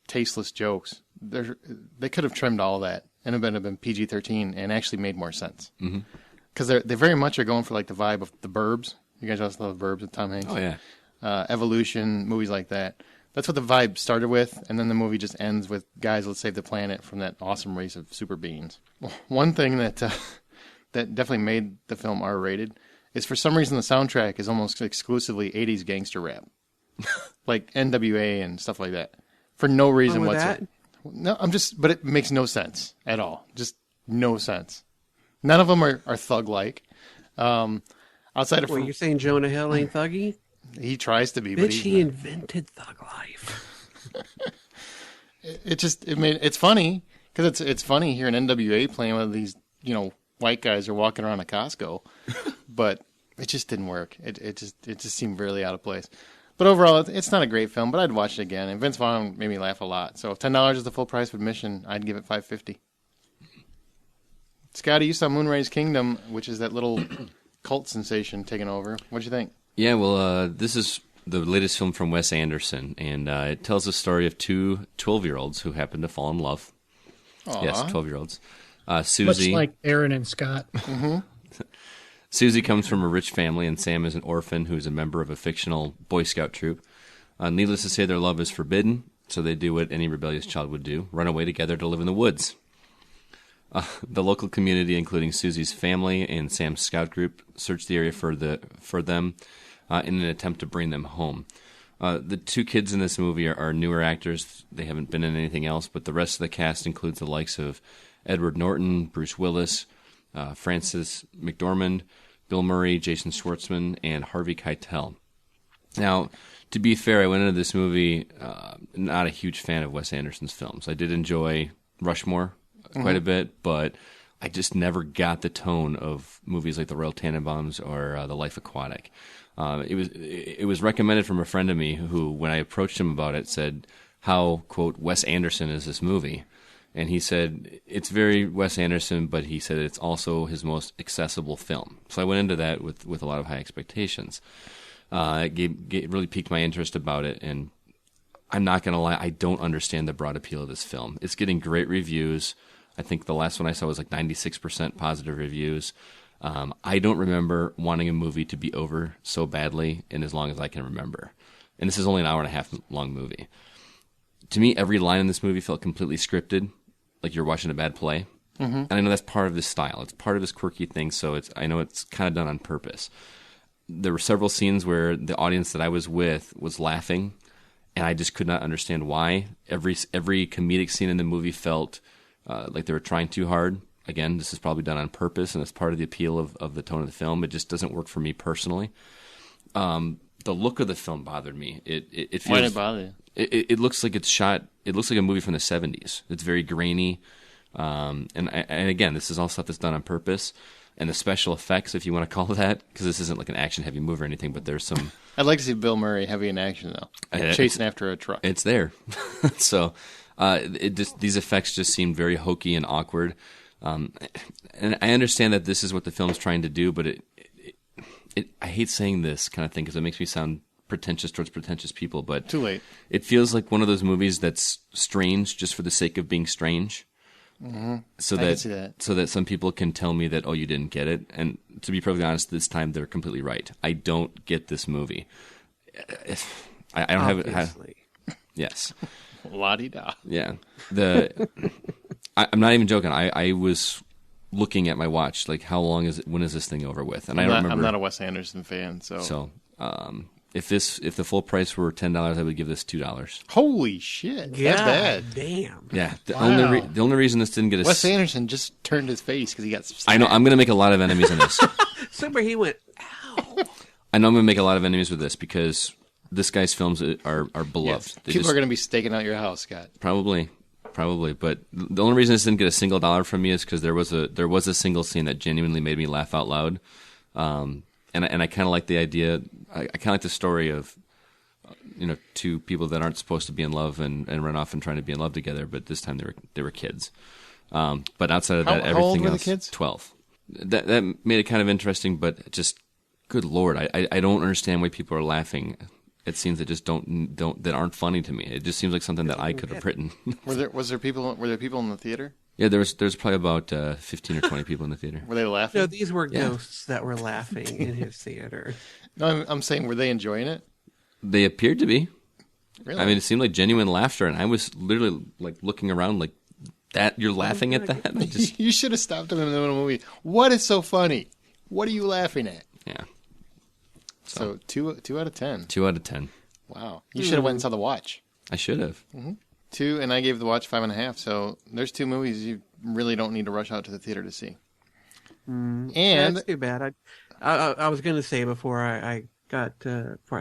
[SPEAKER 1] tasteless jokes. they could have trimmed all that and it would have been PG-13 and actually made more sense. Because they very much are going for like the vibe of the Burbs. You guys also love Burbs with Tom Hanks.
[SPEAKER 2] Oh yeah.
[SPEAKER 1] Evolution, movies like that. That's what the vibe started with, and then the movie just ends with guys, let's save the planet from that awesome race of super beings. One thing that that definitely made the film R-rated is for some reason the soundtrack is almost exclusively 80s gangster rap. Like NWA and stuff like that. For no reason whatsoever. No, but it makes no sense at all. Just no sense. None of them are thug-like. Outside of...
[SPEAKER 3] Well, you're saying Jonah Hill ain't thuggy?
[SPEAKER 1] He tries to be,
[SPEAKER 3] Bitch,
[SPEAKER 1] but
[SPEAKER 3] he invented thug life.
[SPEAKER 1] It's funny, because it's funny hearing NWA playing with these, white guys are walking around a Costco, but it just didn't work. It just seemed really out of place. But overall, it's not a great film, but I'd watch it again. And Vince Vaughn made me laugh a lot. So if $10 is the full price of admission, I'd give it $5.50. Scotty, you saw Moonrise Kingdom, which is that little cult sensation taking over. What'd you think?
[SPEAKER 2] Yeah, well, this is the latest film from Wes Anderson, and it tells the story of two 12-year-olds who happen to fall in love.
[SPEAKER 1] Aww.
[SPEAKER 2] Yes, 12-year-olds. Susie,
[SPEAKER 4] much like Aaron and Scott.
[SPEAKER 2] Susie comes from a rich family, and Sam is an orphan who is a member of a fictional Boy Scout troop. Needless to say, their love is forbidden, so they do what any rebellious child would do, run away together to live in the woods. The local community, including Susie's family and Sam's scout group, search the area for them in an attempt to bring them home. The two kids in this movie are newer actors. They haven't been in anything else, but the rest of the cast includes the likes of Edward Norton, Bruce Willis, Frances McDormand, Bill Murray, Jason Schwartzman, and Harvey Keitel. Now, to be fair, I went into this movie not a huge fan of Wes Anderson's films. I did enjoy Rushmore quite a bit, but I just never got the tone of movies like The Royal Tenenbaums or The Life Aquatic. It was recommended from a friend of me who, when I approached him about it, said, how, quote, Wes Anderson is this movie? And he said, it's very Wes Anderson, but he said it's also his most accessible film. So I went into that with a lot of high expectations. It really piqued my interest about it, and I'm not going to lie, I don't understand the broad appeal of this film. It's getting great reviews. I think the last one I saw was like 96% positive reviews. I don't remember wanting a movie to be over so badly in as long as I can remember. And this is only an hour and a half long movie. To me, every line in this movie felt completely scripted, like you're watching a bad play. And I know that's part of his style. It's part of his quirky thing, so I know it's kind of done on purpose. There were several scenes where the audience that I was with was laughing, and I just could not understand why. Every comedic scene in the movie felt like they were trying too hard. Again, this is probably done on purpose, and it's part of the appeal of the tone of the film. It just doesn't work for me personally. The look of the film bothered me. It feels,
[SPEAKER 1] why did it bother you?
[SPEAKER 2] It looks like it's shot. It looks like a movie from the 70s. It's very grainy, and again, this is all stuff that's done on purpose. And the special effects, if you want to call it that, because this isn't like an action-heavy movie or anything, but there's some.
[SPEAKER 1] I'd like to see Bill Murray heavy in action though, chasing after a truck.
[SPEAKER 2] It's there, so these effects just seemed very hokey and awkward. And I understand that this is what the film's trying to do, but I hate saying this kind of thing because it makes me sound pretentious towards pretentious people, but
[SPEAKER 1] too late.
[SPEAKER 2] It feels like one of those movies that's strange just for the sake of being strange. So
[SPEAKER 1] I can see that.
[SPEAKER 2] So that some people can tell me that, oh, you didn't get it. And to be perfectly honest, this time they're completely right. I don't get this movie. I don't
[SPEAKER 3] Obviously.
[SPEAKER 2] have it. Yes.
[SPEAKER 1] La-di-da.
[SPEAKER 2] Yeah. I'm not even joking. I was looking at my watch, like, how long is it? When is this thing over with? And I don't remember.
[SPEAKER 1] I'm not a Wes Anderson fan, so.
[SPEAKER 2] So, if the full price were $10, I would give this $2.
[SPEAKER 1] Holy shit!
[SPEAKER 3] God
[SPEAKER 1] That's bad.
[SPEAKER 3] damn.
[SPEAKER 2] Yeah. The
[SPEAKER 4] Wow.
[SPEAKER 2] only reason this didn't get a
[SPEAKER 1] Wes Anderson just turned his face because he got.
[SPEAKER 2] I know I'm going to make a lot of enemies in this.
[SPEAKER 3] Somewhere he went, ow.
[SPEAKER 2] I know I'm going to make a lot of enemies with this because this guy's films are beloved.
[SPEAKER 1] Yes.
[SPEAKER 2] They
[SPEAKER 1] People are going to be staking out your house, Scott.
[SPEAKER 2] Probably. But the only reason this didn't get a single dollar from me is because there was a single scene that genuinely made me laugh out loud, and I kind of like the idea. I kind of like the story of, two people that aren't supposed to be in love and run off and trying to be in love together, but this time they were kids. But outside of that,
[SPEAKER 1] How
[SPEAKER 2] everything
[SPEAKER 1] old were
[SPEAKER 2] else,
[SPEAKER 1] the kids?
[SPEAKER 2] 12. That made it kind of interesting, but just good Lord, I don't understand why people are laughing at scenes that just don't that aren't funny to me. It just seems like something that I could have written.
[SPEAKER 1] Were there people in the theater?
[SPEAKER 2] Yeah, there's probably about 15 or 20 people in the theater.
[SPEAKER 1] Were they laughing?
[SPEAKER 3] No, these were ghosts that were laughing in his theater.
[SPEAKER 1] No, I'm saying, were they enjoying it?
[SPEAKER 2] They appeared to be.
[SPEAKER 1] Really?
[SPEAKER 2] I mean, it seemed like genuine laughter, and I was literally like looking around like, that you're laughing at that? I just,
[SPEAKER 1] you should have stopped him in the middle of the movie. What is so funny? What are you laughing at?
[SPEAKER 2] yeah.
[SPEAKER 1] So two out of 10.
[SPEAKER 2] 2 out of 10.
[SPEAKER 1] Wow. You should have went and saw The Watch.
[SPEAKER 2] I should have.
[SPEAKER 1] 2, and I gave The Watch 5.5. So there's 2 movies you really don't need to rush out to the theater to see. And
[SPEAKER 3] That's too bad. I was going to say before I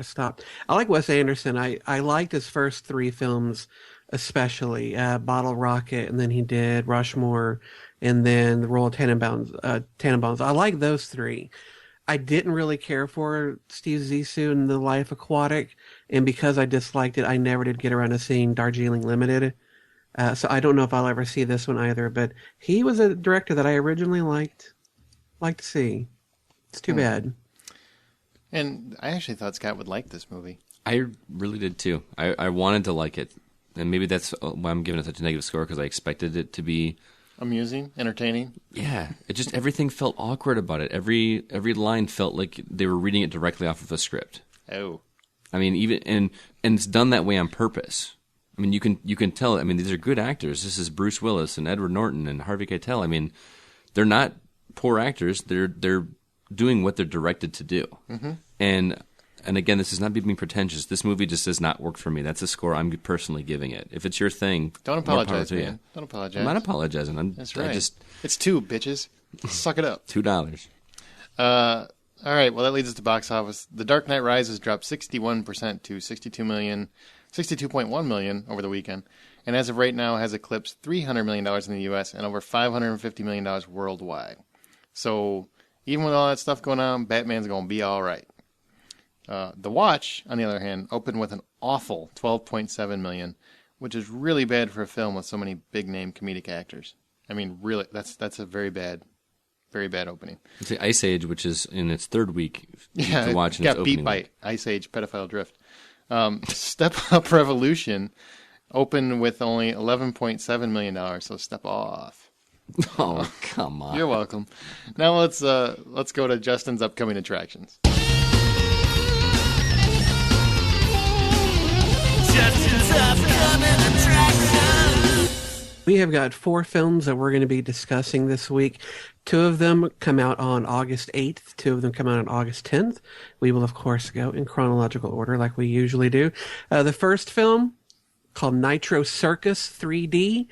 [SPEAKER 3] stopped, I like Wes Anderson. I liked his first 3 films, especially Bottle Rocket, and then he did Rushmore, and then The Royal Tenenbaums. I like those 3. I didn't really care for Steve Zissou in The Life Aquatic, and because I disliked it, I never did get around to seeing Darjeeling Limited. So I don't know if I'll ever see this one either, but he was a director that I originally liked to see. It's too bad.
[SPEAKER 1] And I actually thought Scott would like this movie.
[SPEAKER 2] I really did too. I wanted to like it, and maybe that's why I'm giving it such a negative score, because I expected it to be
[SPEAKER 1] Amusing, entertaining.
[SPEAKER 2] Yeah, it just everything felt awkward about it. Every line felt like they were reading it directly off of a script.
[SPEAKER 1] Oh,
[SPEAKER 2] I mean, even and it's done that way on purpose. I mean, you can tell. I mean, these are good actors. This is Bruce Willis and Edward Norton and Harvey Keitel. I mean, they're not poor actors. They're doing what they're directed to do. Mm-hmm. And again, this is not being pretentious. This movie just does not work for me. That's the score I'm personally giving it. If it's your thing,
[SPEAKER 1] don't apologize, man. Don't apologize.
[SPEAKER 2] I'm not apologizing.
[SPEAKER 1] That's right. It's 2, bitches. Suck it up.
[SPEAKER 2] $2.
[SPEAKER 1] All right. Well, that leads us to box office. The Dark Knight Rises dropped 61% to $62.1 million over the weekend, and as of right now has eclipsed $300 million in the U.S. and over $550 million worldwide. So even with all that stuff going on, Batman's going to be all right. The Watch, on the other hand, opened with an awful $12.7 million, which is really bad for a film with so many big-name comedic actors. I mean, really, that's a very bad opening.
[SPEAKER 2] It's the Ice Age, which is in its 3rd week to watch.
[SPEAKER 1] It got beat by Ice Age, Pedophile Drift. Step Up Revolution opened with only $11.7 million, so step off.
[SPEAKER 2] Oh, come on.
[SPEAKER 1] You're welcome. Now let's go to Justin's upcoming attractions.
[SPEAKER 3] We have got 4 films that we're going to be discussing this week. 2 of them come out on August 8th. 2 of them come out on August 10th. We will, of course, go in chronological order like we usually do. The first film, called Nitro Circus 3D,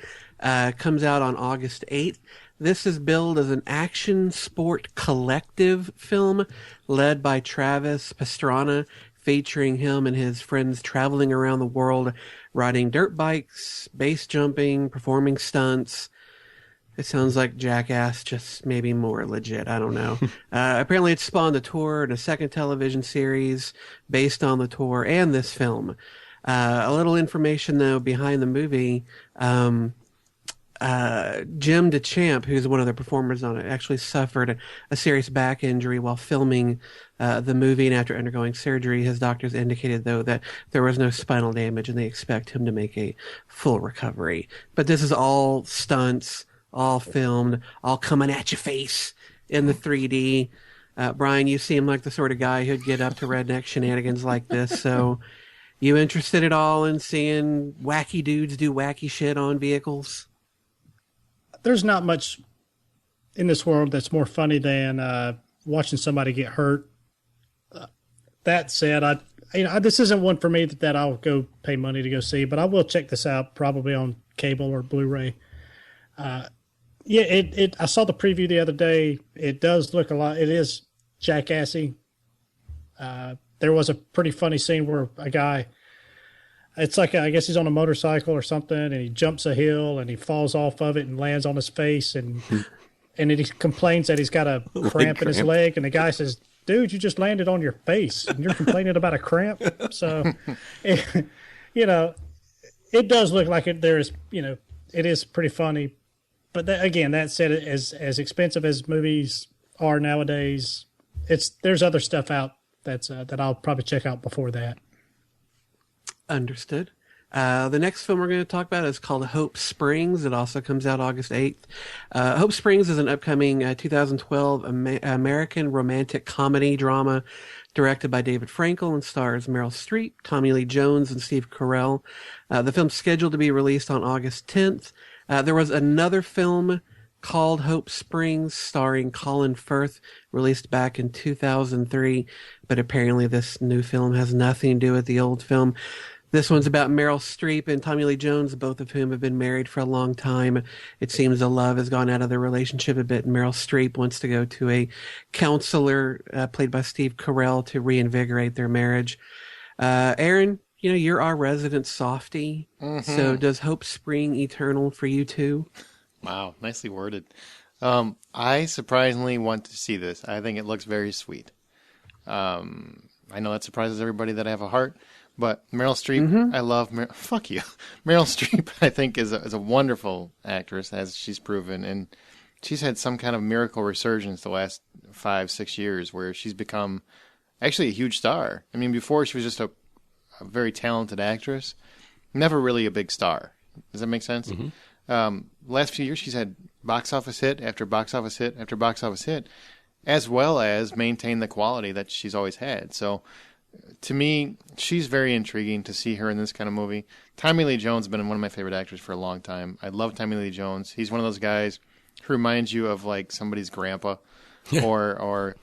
[SPEAKER 3] comes out on August 8th. This is billed as an action sport collective film led by Travis Pastrana, featuring him and his friends traveling around the world, riding dirt bikes, base jumping, performing stunts. It sounds like Jackass, just maybe more legit. I don't know. Apparently it spawned a tour and a second television series based on the tour and this film. A little information, though, behind the movie. Jim DeChamp, who's one of the performers on it, actually suffered a serious back injury while filming the movie, and after undergoing surgery, his doctors indicated, though, that there was no spinal damage, and they expect him to make a full recovery. But this is all stunts, all filmed, all coming at your face in the 3D. Brian, you seem like the sort of guy who'd get up to redneck shenanigans like this, so you interested at all in seeing wacky dudes do wacky shit on vehicles?
[SPEAKER 4] There's not much in this world that's more funny than watching somebody get hurt. That said, this isn't one for me that I'll go pay money to go see, but I will check this out probably on cable or Blu-ray. I saw the preview the other day. It does look a lot. It is jackassy. There was a pretty funny scene where a guy, it's like, I guess he's on a motorcycle or something, and he jumps a hill and he falls off of it and lands on his face, and he complains that he's got a cramp in his leg, and the guy says, "Dude, you just landed on your face and you're complaining about a cramp." So, it does look like it. There's, it is pretty funny, but that said, as expensive as movies are nowadays, there's other stuff out that I'll probably check out before that.
[SPEAKER 3] Understood. The next film we're going to talk about is called Hope Springs. It also comes out August 8th. Hope Springs is an upcoming 2012 American romantic comedy drama directed by David Frankel and stars Meryl Streep, Tommy Lee Jones, and Steve Carell. The film's scheduled to be released on August 10th. There was another film called Hope Springs starring Colin Firth, released back in 2003, but apparently this new film has nothing to do with the old film. This one's about Meryl Streep and Tommy Lee Jones, both of whom have been married for a long time. It seems the love has gone out of their relationship a bit. Meryl Streep wants to go to a counselor, played by Steve Carell, to reinvigorate their marriage. Aaron, you're our resident softie. Mm-hmm. So does Hope spring eternal for you too?
[SPEAKER 1] Wow, nicely worded. I surprisingly want to see this. I think it looks very sweet. I know that surprises everybody that I have a heart, but Meryl Streep, I love. Fuck you, Meryl Streep. I think is a wonderful actress, as she's proven, and she's had some kind of miracle resurgence the last 5-6 years, where she's become actually a huge star. I mean, before she was just a very talented actress, never really a big star. Does that make sense? Mm-hmm. Last few years, she's had box office hit after box office hit after box office hit, as well as maintain the quality that she's always had. So, to me, she's very intriguing to see her in this kind of movie. Tommy Lee Jones has been one of my favorite actors for a long time. I love Tommy Lee Jones. He's one of those guys who reminds you of like somebody's grandpa or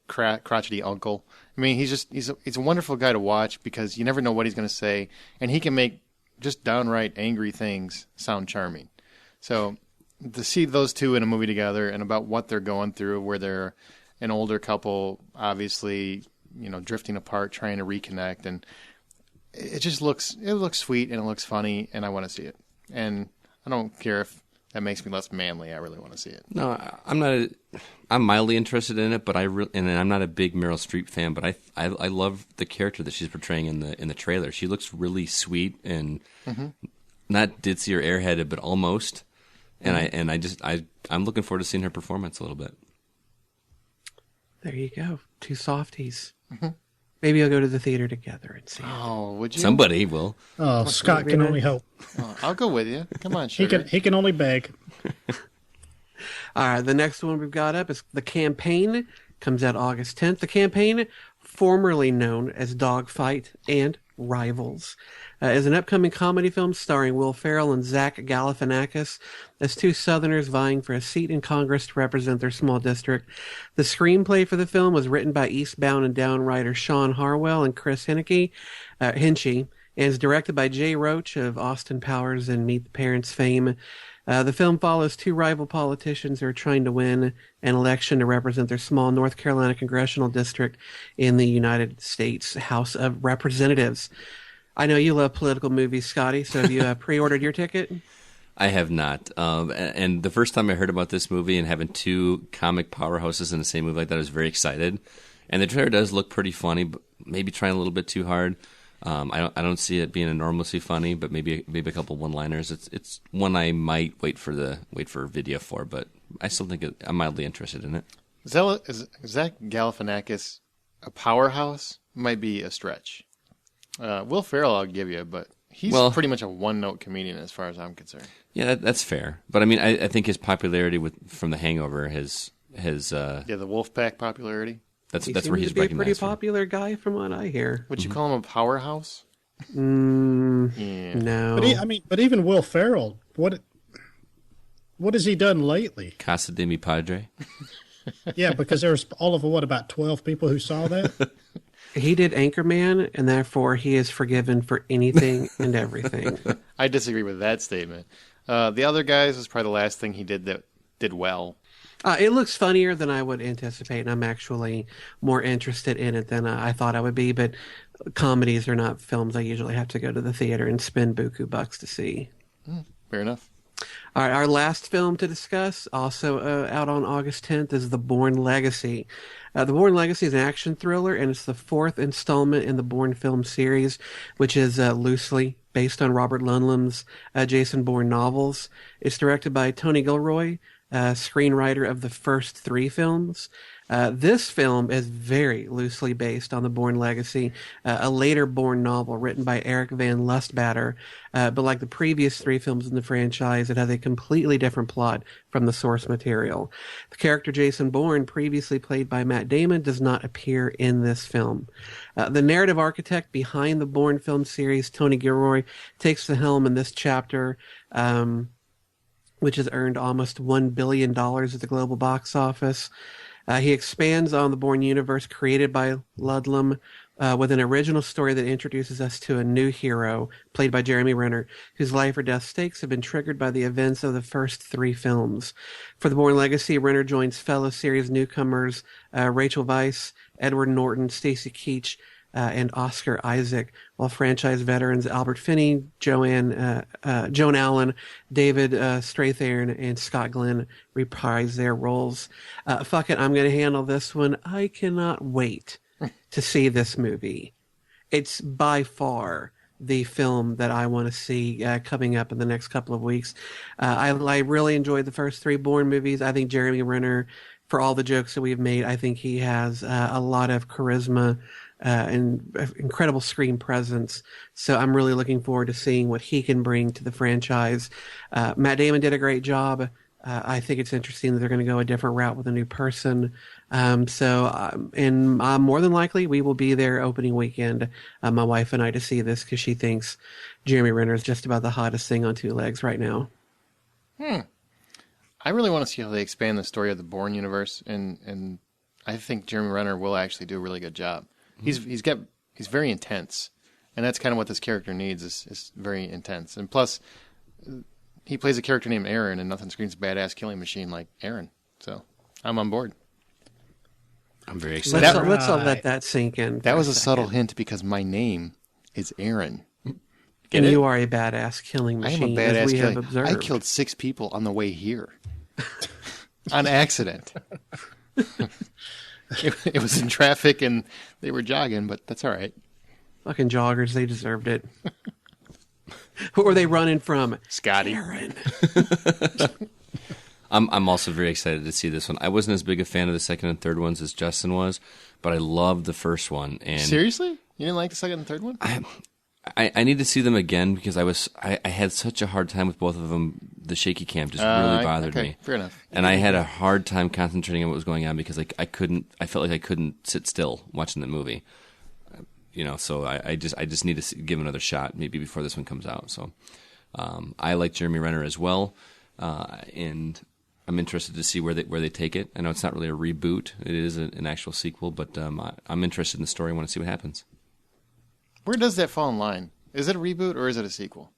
[SPEAKER 1] crotchety uncle. I mean, he's a wonderful guy to watch because you never know what he's going to say, and he can make just downright angry things sound charming. So to see those two in a movie together and about what they're going through, where they're an older couple, obviously, drifting apart, trying to reconnect, and it looks sweet and it looks funny, and I want to see it. And I don't care if that makes me less manly. I really want to see it.
[SPEAKER 2] No, I'm not. I'm mildly interested in it, but and I'm not a big Meryl Streep fan. But I love the character that she's portraying in the trailer. She looks really sweet and not ditzy or airheaded, but almost. And I'm looking forward to seeing her performance a little bit.
[SPEAKER 3] There you go, two softies. Mm-hmm. Maybe I'll go to the theater together and see it.
[SPEAKER 1] Oh, would you?
[SPEAKER 2] Somebody will.
[SPEAKER 4] Oh, Scott can only hope.
[SPEAKER 1] Oh, I'll go with you. Come on, sugar.
[SPEAKER 4] He can only beg.
[SPEAKER 3] All right, the next one we've got up is The Campaign. Comes out August 10th. The Campaign, formerly known as Dogfight and Rivals, is an upcoming comedy film starring Will Ferrell and Zach Galifianakis as two Southerners vying for a seat in Congress to represent their small district. The screenplay for the film was written by Eastbound and Down writer Sean Harwell and Chris Hinchey, and is directed by Jay Roach of Austin Powers and Meet the Parents fame. The film follows two rival politicians who are trying to win an election to represent their small North Carolina congressional district in the United States House of Representatives. I know you love political movies, Scotty, so have you pre-ordered your ticket?
[SPEAKER 2] I have not. And the first time I heard about this movie and having two comic powerhouses in the same movie like that, I was very excited. And the trailer does look pretty funny, but maybe trying a little bit too hard. I don't see it being enormously funny, but maybe a couple one-liners. It's one I might wait for video for, but I still think I'm mildly interested in it.
[SPEAKER 1] Is Zach Galifianakis a powerhouse? Might be a stretch. Will Ferrell, I'll give you, but he's pretty much a one-note comedian as far as I'm concerned.
[SPEAKER 2] Yeah, that's fair. But I mean, I think his popularity from The Hangover his
[SPEAKER 1] the Wolfpack popularity.
[SPEAKER 2] That's where he's
[SPEAKER 3] recognized. He seems to be a pretty popular guy, from what I hear.
[SPEAKER 1] Would you call him a powerhouse?
[SPEAKER 3] Yeah. No.
[SPEAKER 4] But even Will Ferrell, what has he done lately?
[SPEAKER 2] Casa de mi Padre.
[SPEAKER 4] Yeah, because there was about 12 people who saw that.
[SPEAKER 3] He did Anchorman, and therefore he is forgiven for anything and everything.
[SPEAKER 1] I disagree with that statement. The Other Guys was probably the last thing he did that did well.
[SPEAKER 3] It looks funnier than I would anticipate, and I'm actually more interested in it than I thought I would be. But comedies are not films I usually have to go to the theater and spend buku bucks to see.
[SPEAKER 1] Fair enough.
[SPEAKER 3] All right, our last film to discuss, also out on August 10th, is The Bourne Legacy. The Bourne Legacy is an action thriller, and it's the fourth installment in the Bourne film series, which is loosely based on Robert Ludlum's Jason Bourne novels. It's directed by Tony Gilroy, screenwriter of the first three films. This film is very loosely based on The Bourne Legacy, a later Bourne novel written by Eric Van Lustbader. But like the previous 3 films in the franchise, it has a completely different plot from the source material. The character Jason Bourne, previously played by Matt Damon, does not appear in this film. The narrative architect behind the Bourne film series, Tony Gilroy, takes the helm in this chapter, which has earned almost $1 billion at the global box office. He expands on the Bourne universe created by Ludlum with an original story that introduces us to a new hero, played by Jeremy Renner, whose life or death stakes have been triggered by the events of the first 3 films. For the Bourne Legacy, Renner joins fellow series newcomers Rachel Weisz, Edward Norton, Stacy Keach, and Oscar Isaac, while franchise veterans Albert Finney, Joan Allen, David Strathairn, and Scott Glenn reprise their roles. Fuck it, I'm going to handle this one. I cannot wait to see this movie. It's by far the film that I want to see coming up in the next couple of weeks. I really enjoyed the first 3 Bourne movies. I think Jeremy Renner, for all the jokes that we've made, I think he has a lot of charisma and incredible screen presence. So I'm really looking forward to seeing what he can bring to the franchise. Matt Damon did a great job. I think it's interesting that they're going to go a different route with a new person. And more than likely, we will be there opening weekend, my wife and I, to see this because she thinks Jeremy Renner is just about the hottest thing on 2 legs right now.
[SPEAKER 1] I really want to see how they expand the story of the Bourne universe, and I think Jeremy Renner will actually do a really good job. He's very intense, and that's kind of what this character needs is very intense. And plus, he plays a character named Aaron, and nothing screams badass killing machine like Aaron. So I'm on board.
[SPEAKER 2] I'm very excited.
[SPEAKER 3] Let's all let that sink in.
[SPEAKER 1] That was a subtle hint because my name is Aaron.
[SPEAKER 3] And you are a badass killing machine.
[SPEAKER 1] I am a badass
[SPEAKER 3] as we
[SPEAKER 1] killing.
[SPEAKER 3] have observed.
[SPEAKER 1] I killed 6 people on the way here on accident. It was in traffic and they were jogging, but that's all right.
[SPEAKER 3] Fucking joggers, they deserved it. Who were they running from?
[SPEAKER 1] Scotty.
[SPEAKER 3] Aaron.
[SPEAKER 2] I'm also very excited to see this one. I wasn't as big a fan of the second and third ones as Justin was, but I loved the first one. And
[SPEAKER 1] seriously? You didn't like the second and third one?
[SPEAKER 2] I need to see them again because I had such a hard time with both of them. The shaky cam just really bothered me.
[SPEAKER 1] Fair enough.
[SPEAKER 2] And I had a hard time concentrating on what was going on because I felt like I couldn't sit still watching the movie. So I just need to give another shot maybe before this one comes out. So I like Jeremy Renner as well, and I'm interested to see where they take it. I know it's not really a reboot; it is an actual sequel, but I'm interested in the story. I want to see what happens.
[SPEAKER 1] Where does that fall in line? Is it a reboot or is it a sequel?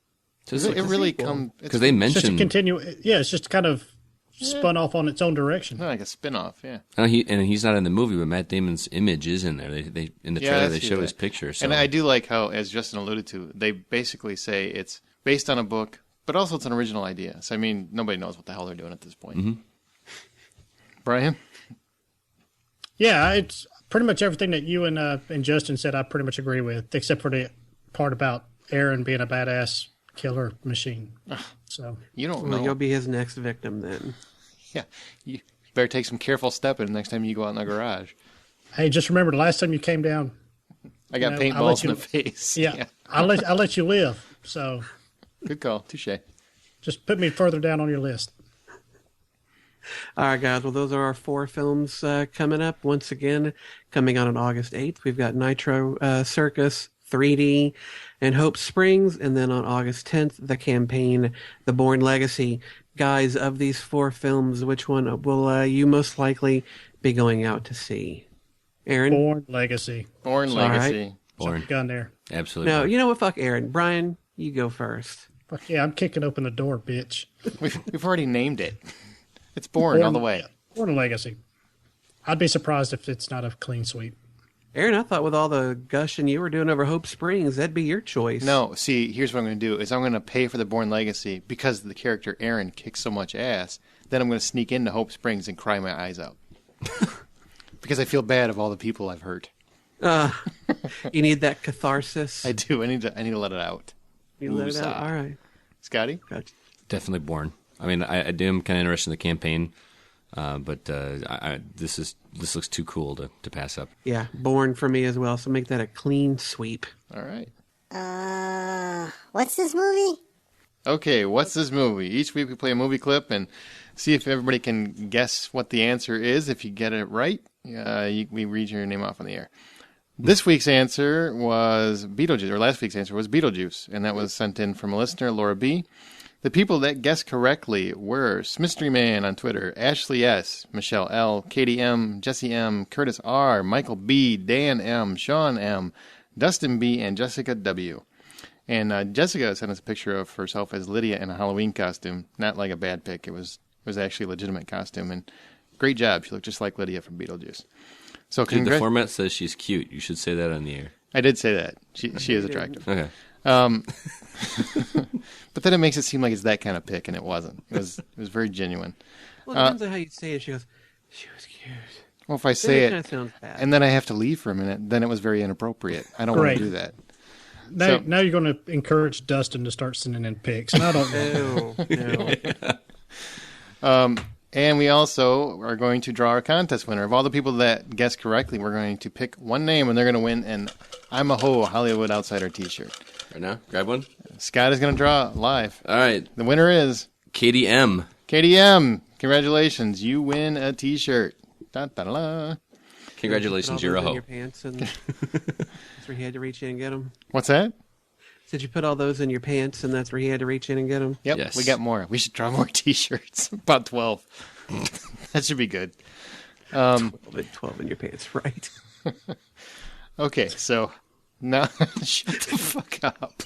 [SPEAKER 1] Because it really comes
[SPEAKER 2] because they mentioned
[SPEAKER 4] just to continue. Yeah, it's just kind of spun off on its own direction.
[SPEAKER 1] Like a spin-off, yeah.
[SPEAKER 2] And he's not in the movie, but Matt Damon's image is in there. They in the trailer they show his picture. So.
[SPEAKER 1] And I do like how, as Justin alluded to, they basically say it's based on a book, but also it's an original idea. So I mean, nobody knows what the hell they're doing at this point.
[SPEAKER 2] Mm-hmm.
[SPEAKER 1] Brian?
[SPEAKER 4] Yeah, it's pretty much everything that you and Justin said. I pretty much agree with, except for the part about Aaron being a badass killer machine. So
[SPEAKER 1] you don't know.
[SPEAKER 3] You'll be his next victim then.
[SPEAKER 1] Yeah, you better take some careful stepping next time you go out in the garage.
[SPEAKER 4] Hey, just remember the last time you came down,
[SPEAKER 1] I got paintballs in the face.
[SPEAKER 4] Yeah, I'll let you live. So
[SPEAKER 1] good call, touche.
[SPEAKER 4] Just put me further down on your list.
[SPEAKER 3] All right, guys. Well, those are our 4 films coming up. Once again, coming out on August 8th, we've got Nitro Circus, 3D, and Hope Springs. And then on August 10th, The Campaign, The Bourne Legacy. Guys, of these 4 films, which one will you most likely be going out to see? Aaron?
[SPEAKER 4] Bourne Legacy.
[SPEAKER 1] Bourne Legacy.
[SPEAKER 3] Right.
[SPEAKER 2] Bourne.
[SPEAKER 4] Gun there.
[SPEAKER 2] Absolutely.
[SPEAKER 3] No, you know what? Fuck Aaron. Brian, you go first.
[SPEAKER 4] Fuck yeah, I'm kicking open the door, bitch.
[SPEAKER 1] We've already named it. It's Bourne all the way.
[SPEAKER 4] Bourne Legacy. I'd be surprised if it's not a clean sweep.
[SPEAKER 3] Aaron, I thought with all the gushing you were doing over Hope Springs, that'd be your choice.
[SPEAKER 1] No, see, here's what I'm going to do, is I'm going to pay for the Bourne Legacy because the character Aaron kicks so much ass, then I'm going to sneak into Hope Springs and cry my eyes out. Because I feel bad of all the people I've hurt.
[SPEAKER 3] You need that catharsis.
[SPEAKER 1] I do. I need to let it out.
[SPEAKER 3] You let it out. All right.
[SPEAKER 1] Scotty?
[SPEAKER 3] Gotcha.
[SPEAKER 2] Definitely Bourne. I mean, I am kind of interested in The Campaign. This looks too cool to pass up.
[SPEAKER 3] Yeah, Born for me as well. So make that a clean sweep.
[SPEAKER 1] All right.
[SPEAKER 5] What's this movie?
[SPEAKER 1] Okay, what's this movie? Each week we play a movie clip and see if everybody can guess what the answer is. If you get it right, we read your name off on the air. This week's answer was Beetlejuice, or last week's answer was Beetlejuice, and that was sent in from a listener, Laura B. The people that guessed correctly were Smystery Man on Twitter, Ashley S., Michelle L., Katie M., Jesse M., Curtis R., Michael B., Dan M., Sean M., Dustin B., and Jessica W. And Jessica sent us a picture of herself as Lydia in a Halloween costume. Not like a bad pick. It was actually a legitimate costume. And great job. She looked just like Lydia from Beetlejuice. So
[SPEAKER 2] Dude, the format says she's cute. You should say that on the air.
[SPEAKER 1] I did say that. She is attractive.
[SPEAKER 2] Okay.
[SPEAKER 1] But then it makes it seem like it's that kind of pick, and it wasn't. It was very genuine.
[SPEAKER 3] Well, it depends on how you say it. She goes, she was cute.
[SPEAKER 1] Well, if I say
[SPEAKER 3] Then it kinda sounds bad.
[SPEAKER 1] and then I have to leave for a minute, then it was very inappropriate. I don't want
[SPEAKER 4] Great.
[SPEAKER 1] to do that.
[SPEAKER 4] Now you're going to encourage Dustin to start sending in pics. And I don't know.
[SPEAKER 3] No.
[SPEAKER 1] And we also are going to draw our contest winner. Of all the people that guessed correctly, we're going to pick one name, and they're going to win an I'm a Ho Hollywood Outsider t-shirt.
[SPEAKER 2] Right now? Grab one?
[SPEAKER 1] Scott is going to draw live.
[SPEAKER 2] All right.
[SPEAKER 1] The winner is
[SPEAKER 2] Katie M.
[SPEAKER 1] KDM. Congratulations. You win a t-shirt. Da-da-da-da.
[SPEAKER 2] Congratulations,
[SPEAKER 3] Did you
[SPEAKER 2] you're a
[SPEAKER 3] put all
[SPEAKER 2] hoe.
[SPEAKER 3] those in your pants and that's where he had to reach in and get them?
[SPEAKER 1] What's that?
[SPEAKER 3] Did you put all those in your pants and that's where he had to reach in and get them?
[SPEAKER 1] Yep,
[SPEAKER 2] Yes.
[SPEAKER 1] we got more. We should draw more t-shirts. About 12. That should be good.
[SPEAKER 3] 12 in your pants, right?
[SPEAKER 1] Okay, so now shut the fuck up.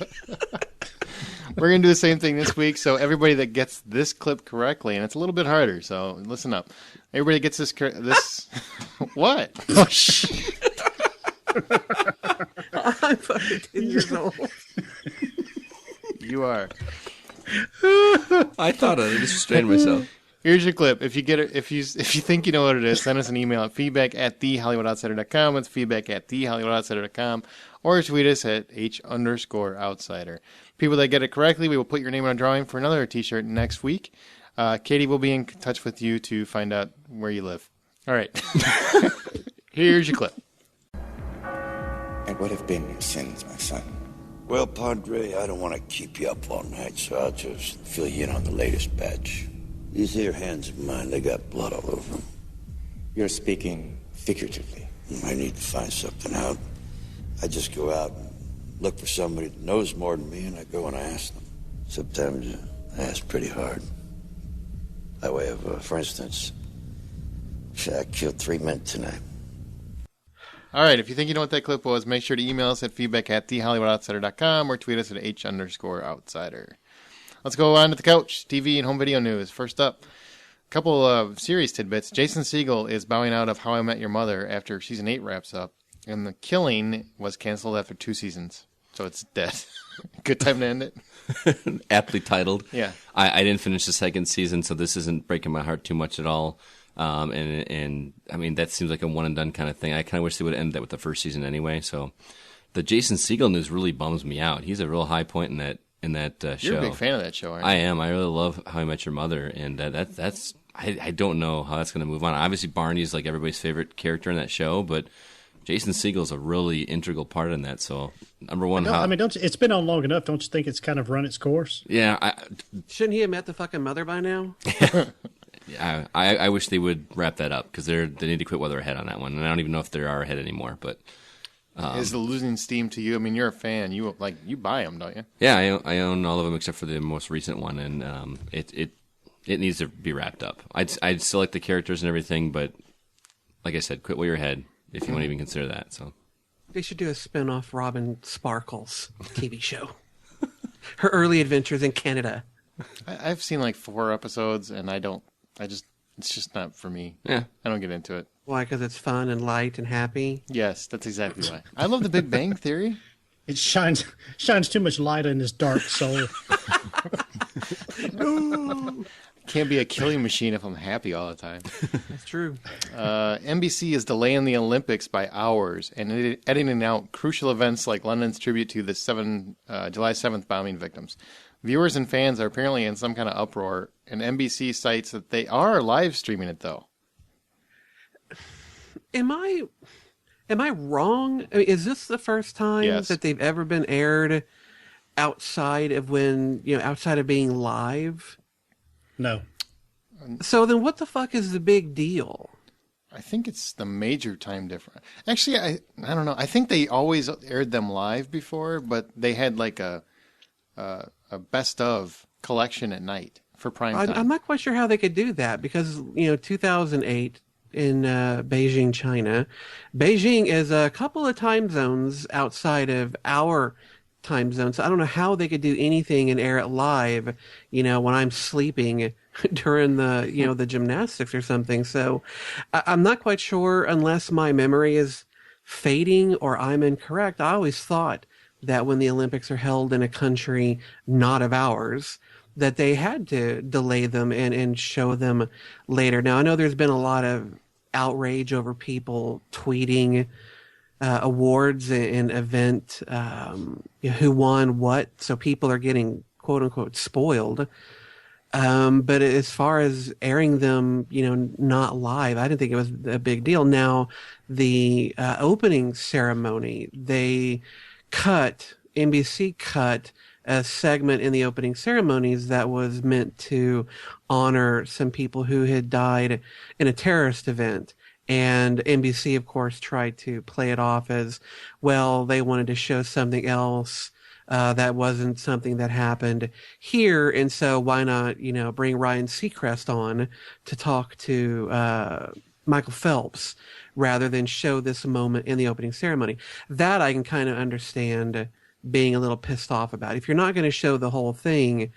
[SPEAKER 1] We're going to do the same thing this week. So everybody that gets this clip correctly, and it's a little bit harder, so listen up. Everybody gets this what? Oh, shit.
[SPEAKER 3] I'm fucking 10 years old.
[SPEAKER 1] You are.
[SPEAKER 2] I thought I just restrained myself.
[SPEAKER 1] Here's your clip. If you get it, if you think you know what it is, send us an email at feedback@thehollywoodoutsiders.com. It's feedback@thehollywoodoutsiders.com, or tweet us at @H_outsider. People that get it correctly, we will put your name on a drawing for another t-shirt next week. Katie will be in touch with you to find out where you live. All right. Here's your clip.
[SPEAKER 6] And what have been your sins, my son?
[SPEAKER 7] Well, Padre, I don't want to keep you up all night, so I'll just fill you in on the latest batch. These here hands of mine, they got blood all over them.
[SPEAKER 6] You're speaking figuratively.
[SPEAKER 7] I need to find something out. I just go out and look for somebody that knows more than me, and I go and I ask them. Sometimes I ask pretty hard. By way of, for instance, I killed 3 men tonight.
[SPEAKER 1] All right. If you think you know what that clip was, make sure to email us at feedback@thehollywoodoutsiders.com or tweet us at H_outsider. Let's go on to the couch. TV and home video news. First up, a couple of series tidbits. Jason Segel is bowing out of How I Met Your Mother after season 8 wraps up, and The Killing was canceled after 2 seasons, so it's dead. Good time to end it.
[SPEAKER 2] Aptly titled.
[SPEAKER 1] Yeah.
[SPEAKER 2] I didn't finish the second season, so this isn't breaking my heart too much at all. And I mean, that seems like a one and done kind of thing. I kind of wish they would have ended that with the first season anyway. So the Jason Segel news really bums me out. He's a real high point in that show.
[SPEAKER 1] You're a big fan of that show, aren't you?
[SPEAKER 2] I am. I really love How I Met Your Mother, and that's I don't know how that's going to move on. Obviously, Barney's like everybody's favorite character in that show, but Jason Segel's a really integral part in that. So, number one,
[SPEAKER 4] Don't you, it's been on long enough. Don't you think it's kind of run its course?
[SPEAKER 2] Yeah,
[SPEAKER 3] Shouldn't he have met the fucking mother by now?
[SPEAKER 2] I wish they would wrap that up because they need to quit while they're ahead on that one, and I don't even know if they are ahead anymore. But
[SPEAKER 1] is it losing steam to you? I mean, you're a fan. You buy them, don't you?
[SPEAKER 2] yeah, I own all of them except for the most recent one, and it needs to be wrapped up. I'd still like the characters and everything, but like I said, quit while you're ahead if you want to even consider that. So
[SPEAKER 3] They should do a spin-off Robin Sparkles TV show. Her early adventures in Canada.
[SPEAKER 1] I've seen like 4 episodes, and it's just not for me.
[SPEAKER 2] yeah,
[SPEAKER 1] I don't get into it.
[SPEAKER 3] Why? Because it's fun and light and happy.
[SPEAKER 1] Yes, that's exactly why. I love The Big Bang Theory.
[SPEAKER 4] It shines too much light in his dark soul.
[SPEAKER 1] Can't be a killing machine if I'm happy all the time.
[SPEAKER 3] That's true.
[SPEAKER 1] NBC is delaying the Olympics by hours and editing out crucial events like London's tribute to the July 7th bombing victims. viewers and fans are apparently in some kind of uproar, and NBC cites that they are live streaming it, though.
[SPEAKER 3] Am I wrong? I mean, is this the first time
[SPEAKER 1] Yes.
[SPEAKER 3] that they've ever been aired outside of outside of being live?
[SPEAKER 4] No.
[SPEAKER 3] So then what the fuck is the big deal?
[SPEAKER 1] I think it's the major time difference. Actually, I don't know. I think they always aired them live before, but they had like a best of collection at night for prime time.
[SPEAKER 3] I'm not quite sure how they could do that because, 2008 in Beijing, China. Beijing is a couple of time zones outside of our time zone. So I don't know how they could do anything and air it live, when I'm sleeping during the, the gymnastics or something. So I'm not quite sure unless my memory is fading or I'm incorrect. I always thought that when the Olympics are held in a country not of ours, that they had to delay them and show them later. Now, I know there's been a lot of outrage over people tweeting awards and event, who won what. So people are getting quote unquote spoiled. But as far as airing them, not live, I didn't think it was a big deal. Now, the opening ceremony, NBC cut a segment in the opening ceremonies that was meant to honor some people who had died in a terrorist event. And NBC, of course, tried to play it off as, well, they wanted to show something else that wasn't something that happened here. And so why not, bring Ryan Seacrest on to talk to Michael Phelps rather than show this moment in the opening ceremony. That I can kind of understand being a little pissed off about. If you're not going to show the whole thing,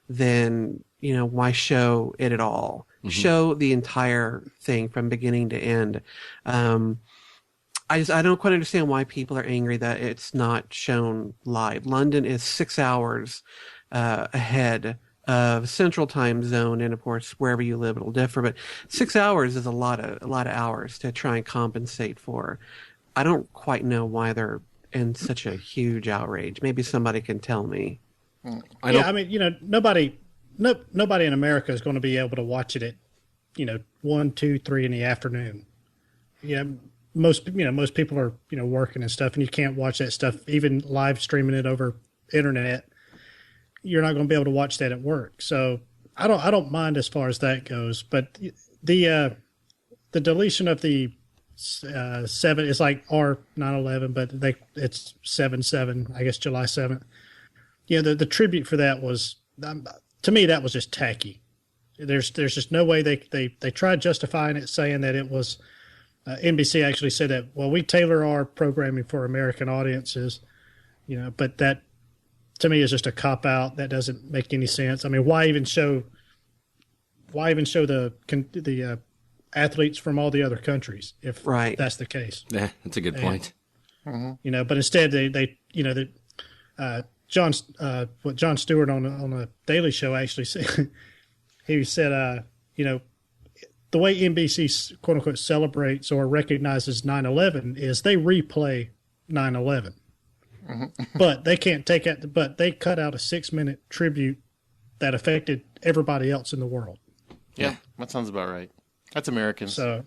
[SPEAKER 3] then, why show it at all? Mm-hmm. Show the entire thing from beginning to end. I don't quite understand why people are angry that it's not shown live. London is 6 hours ahead of Central Time Zone, and of course, wherever you live, it'll differ. But 6 hours is a lot of hours to try and compensate for. I don't quite know why they're in such a huge outrage. Maybe somebody can tell me.
[SPEAKER 4] Nobody in America is going to be able to watch it at 1, 2, 3 in the afternoon. Most people are working and stuff, and you can't watch that stuff even live streaming it over internet. You're not going to be able to watch that at work. So I don't mind as far as that goes. But the deletion of the 7 is like R9/11, but it's 7/7, I guess July 7th. The tribute for that was, to me, that was just tacky. There's just no way they tried justifying it, saying that it was. NBC actually said that, well, we tailor our programming for American audiences, but that to me is just a cop out. That doesn't make any sense. I mean, why even show the athletes from all the other countries if that's the case?
[SPEAKER 2] Yeah, that's a good point.
[SPEAKER 4] But instead they Jon Stewart on a Daily Show actually said, he said, the way NBC quote unquote celebrates or recognizes 9/11 is they replay 9/11, but they can't take it. But they cut out a 6-minute tribute that affected everybody else in the world.
[SPEAKER 1] Yeah, that sounds about right. That's American.
[SPEAKER 4] So,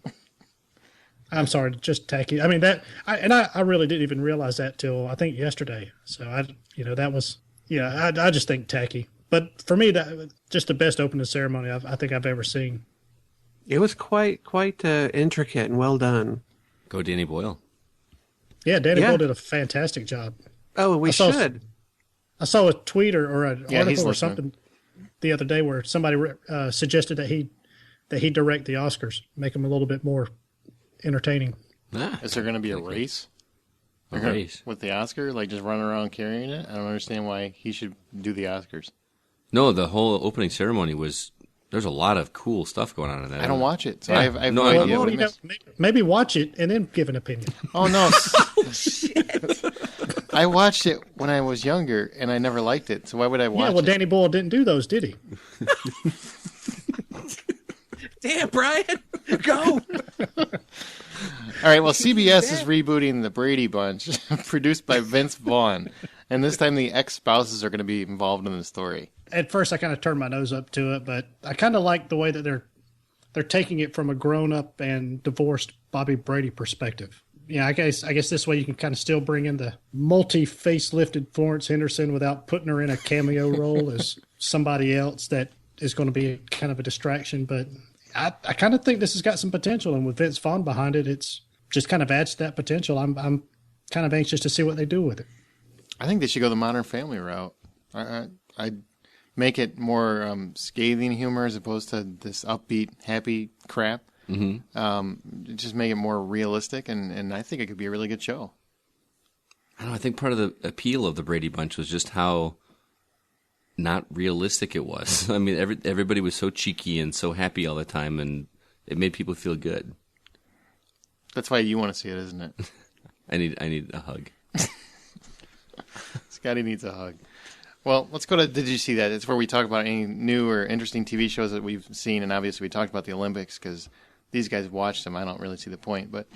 [SPEAKER 4] I'm sorry, just tacky. I mean I really didn't even realize that till I think yesterday. So that was I just think tacky. But for me, that just the best opening ceremony I think I've ever seen.
[SPEAKER 3] It was quite intricate and well done.
[SPEAKER 2] Go Danny Boyle.
[SPEAKER 4] Yeah, Danny Boyle did a fantastic job.
[SPEAKER 3] Oh, we should.
[SPEAKER 4] I saw a tweet or an article or something the other day where somebody suggested that he direct the Oscars, make them a little bit more entertaining.
[SPEAKER 1] Is there going to be a race?
[SPEAKER 2] A race?
[SPEAKER 1] With the Oscar? Like just running around carrying it? I don't understand why he should do the Oscars.
[SPEAKER 2] No, the whole opening ceremony was... There's a lot of cool stuff going on in that.
[SPEAKER 1] I don't watch it, so I have no idea.
[SPEAKER 4] Well, maybe watch it and then give an opinion.
[SPEAKER 1] Oh, no. Shit. I watched it when I was younger, and I never liked it, so why would I watch it?
[SPEAKER 4] Yeah, well, Danny Boyle didn't do those, did he?
[SPEAKER 3] Damn, Brian. Go.
[SPEAKER 1] All right, well, CBS is rebooting The Brady Bunch, produced by Vince Vaughn. And this time the ex-spouses are going to be involved in the story.
[SPEAKER 4] At first, I kind of turned my nose up to it, but I kind of like the way that they're taking it from a grown-up and divorced Bobby Brady perspective. Yeah, I guess this way you can kind of still bring in the multi-facelifted Florence Henderson without putting her in a cameo role as somebody else that is going to be kind of a distraction. But I kind of think this has got some potential, and with Vince Vaughn behind it, it's just kind of adds to that potential. I'm kind of anxious to see what they do with it.
[SPEAKER 1] I think they should go the Modern Family route. I'd make it more scathing humor as opposed to this upbeat, happy crap. Mm-hmm. Just make it more realistic, and I think it could be a really good show.
[SPEAKER 2] I don't know. I think part of the appeal of the Brady Bunch was just how not realistic it was. I mean, everybody was so cheeky and so happy all the time, and it made people feel good.
[SPEAKER 1] That's why you want to see it, isn't it?
[SPEAKER 2] I need a hug.
[SPEAKER 1] Scotty needs a hug. Well, let's go to Did You See That? It's where we talk about any new or interesting TV shows that we've seen, and obviously we talked about the Olympics because these guys watched them. I don't really see the point. But,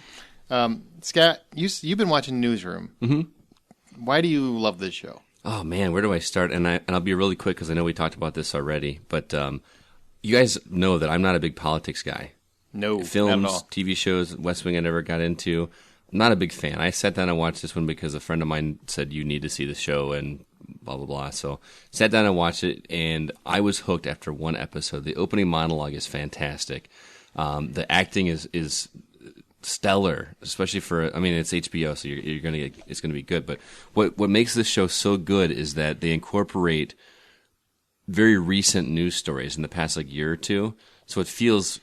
[SPEAKER 1] Scott, you've been watching Newsroom. Mm-hmm. Why do you love this show?
[SPEAKER 2] Oh, man, where do I start? And I'll be really quick because I know we talked about this already. But you guys know that I'm not a big politics guy.
[SPEAKER 1] No,
[SPEAKER 2] films,
[SPEAKER 1] not at all.
[SPEAKER 2] TV shows, West Wing I never got into. I'm not a big fan. I sat down and watched this one because a friend of mine said you need to see the show and blah, blah, blah. So sat down and watched it, and I was hooked after one episode. The opening monologue is fantastic. The acting is stellar, especially for, I mean, it's HBO, so it's gonna be good. But what makes this show so good is that they incorporate very recent news stories in the past year or two, so it feels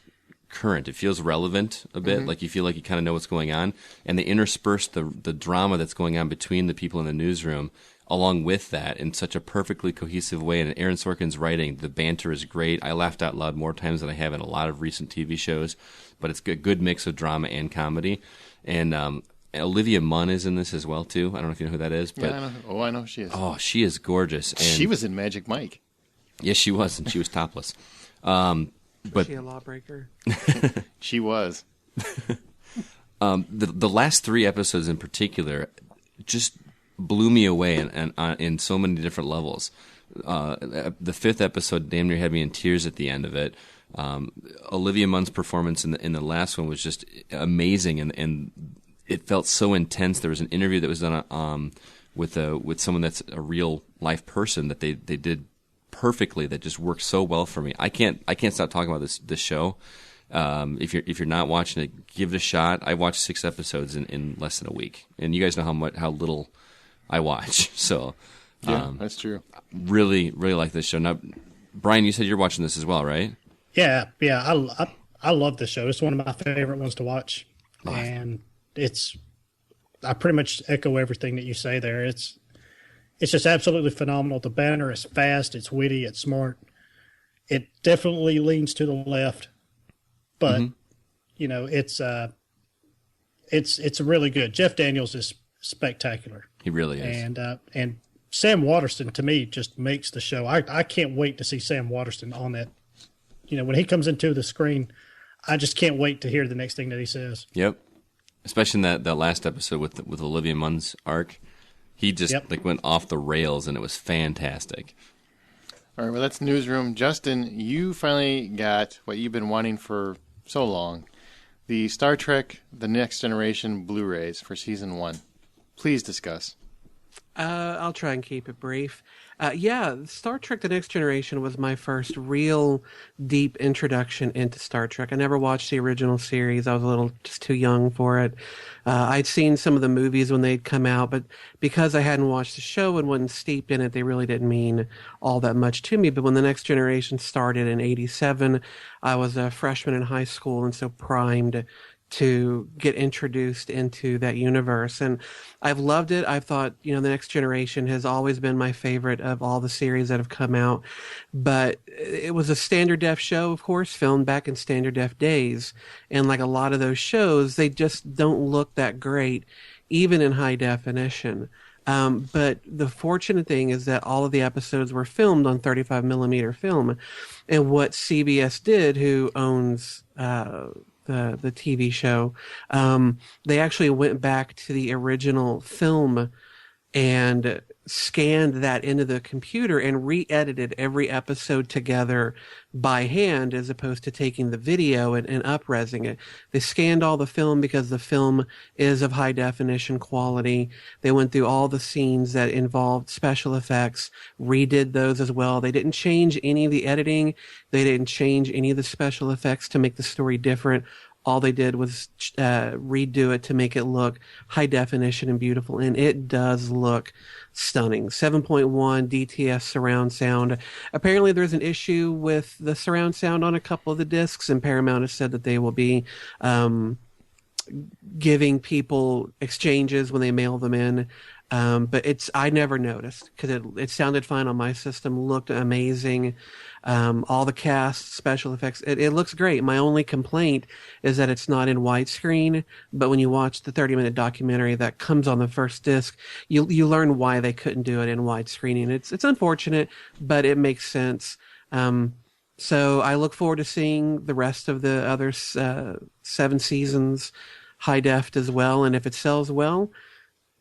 [SPEAKER 2] current. It feels relevant a bit, like you feel like you kind of know what's going on, and they intersperse the drama that's going on between the people in the newsroom along with that in such a perfectly cohesive way. And Aaron Sorkin's writing, the banter is great. I laughed out loud more times than I have in a lot of recent TV shows, but it's a good mix of drama and comedy. And Olivia Munn is in this as well too. I don't know if you know who that is, but
[SPEAKER 1] yeah, I know who she is.
[SPEAKER 2] Oh, she is gorgeous. And
[SPEAKER 1] she was in Magic Mike.
[SPEAKER 2] Yes, she was, and she was topless.
[SPEAKER 3] Was
[SPEAKER 2] But
[SPEAKER 3] she a lawbreaker?
[SPEAKER 1] She was.
[SPEAKER 2] The last 3 episodes in particular just blew me away in so many different levels. The 5th episode damn near had me in tears at the end of it. Olivia Munn's performance in the last one was just amazing, and it felt so intense. There was an interview that was done with someone that's a real life person that they did perfectly, that just worked so well for me. I can't stop talking about this show. If you're not watching it, give it a shot. I watched 6 episodes in less than a week, and you guys know how little I watch. So
[SPEAKER 1] Yeah, that's true.
[SPEAKER 2] Really, really like this show. Now, Brian, you said you're watching this as well, right?
[SPEAKER 4] Yeah. I love this show. It's one of my favorite ones to watch, and I pretty much echo everything that you say there. It's just absolutely phenomenal. The banner is fast, it's witty, it's smart. It definitely leans to the left, but it's really good. Jeff Daniels is spectacular.
[SPEAKER 2] He really is.
[SPEAKER 4] And Sam Waterston, to me, just makes the show. I can't wait to see Sam Waterston on that. When he comes into the screen, I just can't wait to hear the next thing that he says.
[SPEAKER 2] Yep. Especially in that last episode with Olivia Munn's arc. He just went off the rails, and it was fantastic.
[SPEAKER 1] All right, well, that's Newsroom. Justin, you finally got what you've been wanting for so long, the Star Trek The Next Generation Blu-rays for Season 1. Please discuss.
[SPEAKER 3] I'll try and keep it brief. Star Trek The Next Generation was my first real deep introduction into Star Trek. I never watched the original series. I was just too young for it. I'd seen some of the movies when they'd come out, but because I hadn't watched the show and wasn't steeped in it, they really didn't mean all that much to me. But when The Next Generation started in 1987, I was a freshman in high school and so primed to get introduced into that universe. And I've loved it. I've thought, The Next Generation has always been my favorite of all the series that have come out. But it was a standard def show, of course, filmed back in standard def days. And like a lot of those shows, they just don't look that great, even in high definition. But the fortunate thing is that all of the episodes were filmed on 35 millimeter film. And what CBS did, who owns the TV show, they actually went back to the original film and scanned that into the computer and re-edited every episode together by hand as opposed to taking the video and up-resing it. They scanned all the film because the film is of high definition quality. They went through all the scenes that involved special effects, redid those as well. They didn't change any of the editing. They didn't change any of the special effects to make the story different. All they did was redo it to make it look high definition and beautiful, and it does look stunning. 7.1 DTS surround sound. Apparently there's an issue with the surround sound on a couple of the discs, and Paramount has said that they will be giving people exchanges when they mail them in. But I never noticed because it sounded fine on my system, looked amazing. All the cast, special effects, it looks great. My only complaint is that it's not in widescreen, but when you watch the 30-minute documentary that comes on the first disc, you learn why they couldn't do it in widescreen. And it's unfortunate, but it makes sense. So I look forward to seeing the rest of the other 7 seasons high def as well. And if it sells well,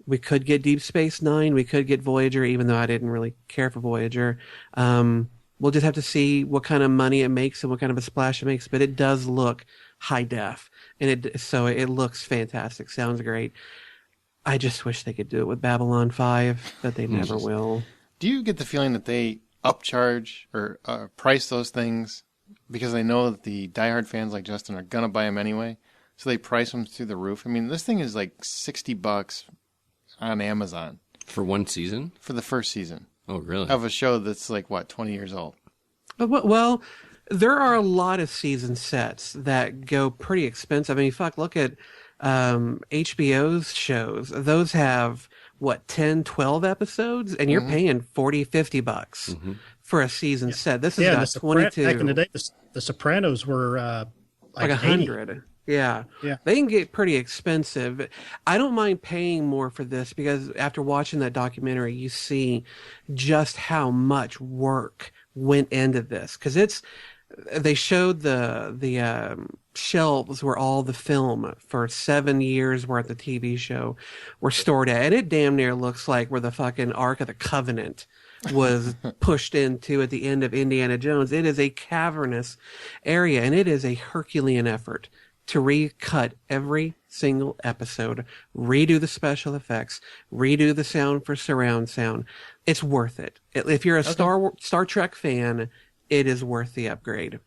[SPEAKER 3] we could get Deep Space Nine. We could get Voyager, even though I didn't really care for Voyager. We'll just have to see what kind of money it makes and what kind of a splash it makes. But it does look high def, and so it looks fantastic. Sounds great. I just wish they could do it with Babylon 5, but they never will.
[SPEAKER 1] Do you get the feeling that they upcharge or price those things because they know that the diehard fans like Justin are gonna buy them anyway? So they price them through the roof. I mean, this thing is like $60 on Amazon
[SPEAKER 2] For one season?
[SPEAKER 1] for the first season
[SPEAKER 2] Oh, really?
[SPEAKER 1] of a show that's like, what, 20 years old?
[SPEAKER 3] Well, there are a lot of season sets that go pretty expensive. I mean, look at HBO's shows. Those have, 10, 12 episodes? And you're paying $40, $50 for a season set. This has got 22.
[SPEAKER 4] Back in the day, the Sopranos were like
[SPEAKER 3] 100. Yeah. They can get pretty expensive. I don't mind paying more for this because after watching that documentary, you see just how much work went into this. Because they showed the shelves where all the film for 7 years worth of TV show were stored at. And it damn near looks like where the fucking Ark of the Covenant was pushed into at the end of Indiana Jones. It is a cavernous area, and it is a Herculean effort to recut every single episode, redo the special effects, redo the sound for surround sound. It's worth it. If you're a Star Trek fan, it is worth the upgrade.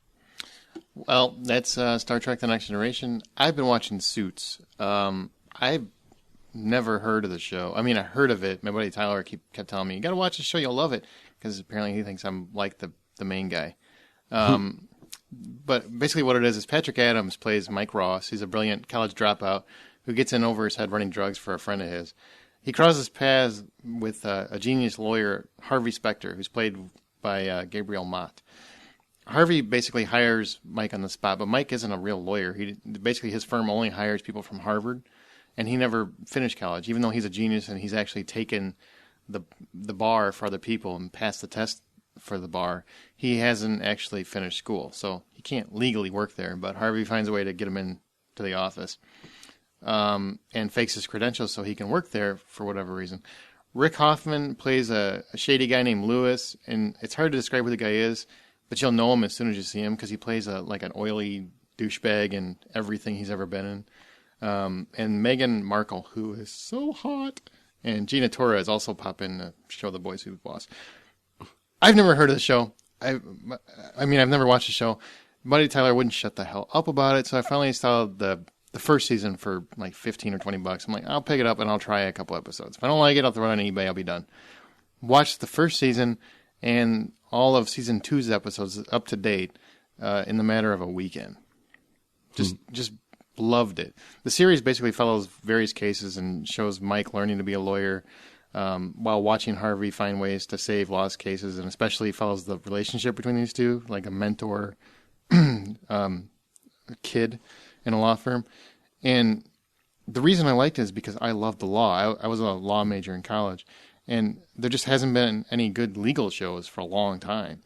[SPEAKER 1] Well, that's Star Trek The Next Generation. I've been watching Suits. I've never heard of the show. I mean, I heard of it. My buddy Tyler kept telling me, you got to watch the show, you'll love it, because apparently he thinks I'm like the main guy. But basically what it is Patrick Adams plays Mike Ross. He's a brilliant college dropout who gets in over his head running drugs for a friend of his. He crosses paths with a genius lawyer, Harvey Specter, who's played by Gabriel Mott. Harvey basically hires Mike on the spot, but Mike isn't a real lawyer. Basically his firm only hires people from Harvard, and he never finished college, even though he's a genius and he's actually taken the bar for other people and passed the test for the bar. He hasn't actually finished school, so he can't legally work there, but Harvey finds a way to get him into the office and fakes his credentials so he can work there for whatever reason. Rick Hoffman plays a shady guy named Lewis, and it's hard to describe who the guy is, but you'll know him as soon as you see him because he plays like an oily douchebag in everything he's ever been in. And Meghan Markle, who is so hot, and Gina Torres also pop in to show the boys who's boss. I've never heard of the show. I mean, I've never watched the show. Buddy Tyler wouldn't shut the hell up about it, so I finally saw the first season for like $15 or $20. I'm like, I'll pick it up and I'll try a couple episodes. If I don't like it, I'll throw it on eBay. I'll be done. Watched the first season and all of season 2's episodes up to date in the matter of a weekend. Just loved it. The series basically follows various cases and shows Mike learning to be a lawyer while watching Harvey find ways to save lost cases, and especially follows the relationship between these two, like a mentor, a kid in a law firm. And the reason I liked it is because I love the law. I was a law major in college, and there just hasn't been any good legal shows for a long time.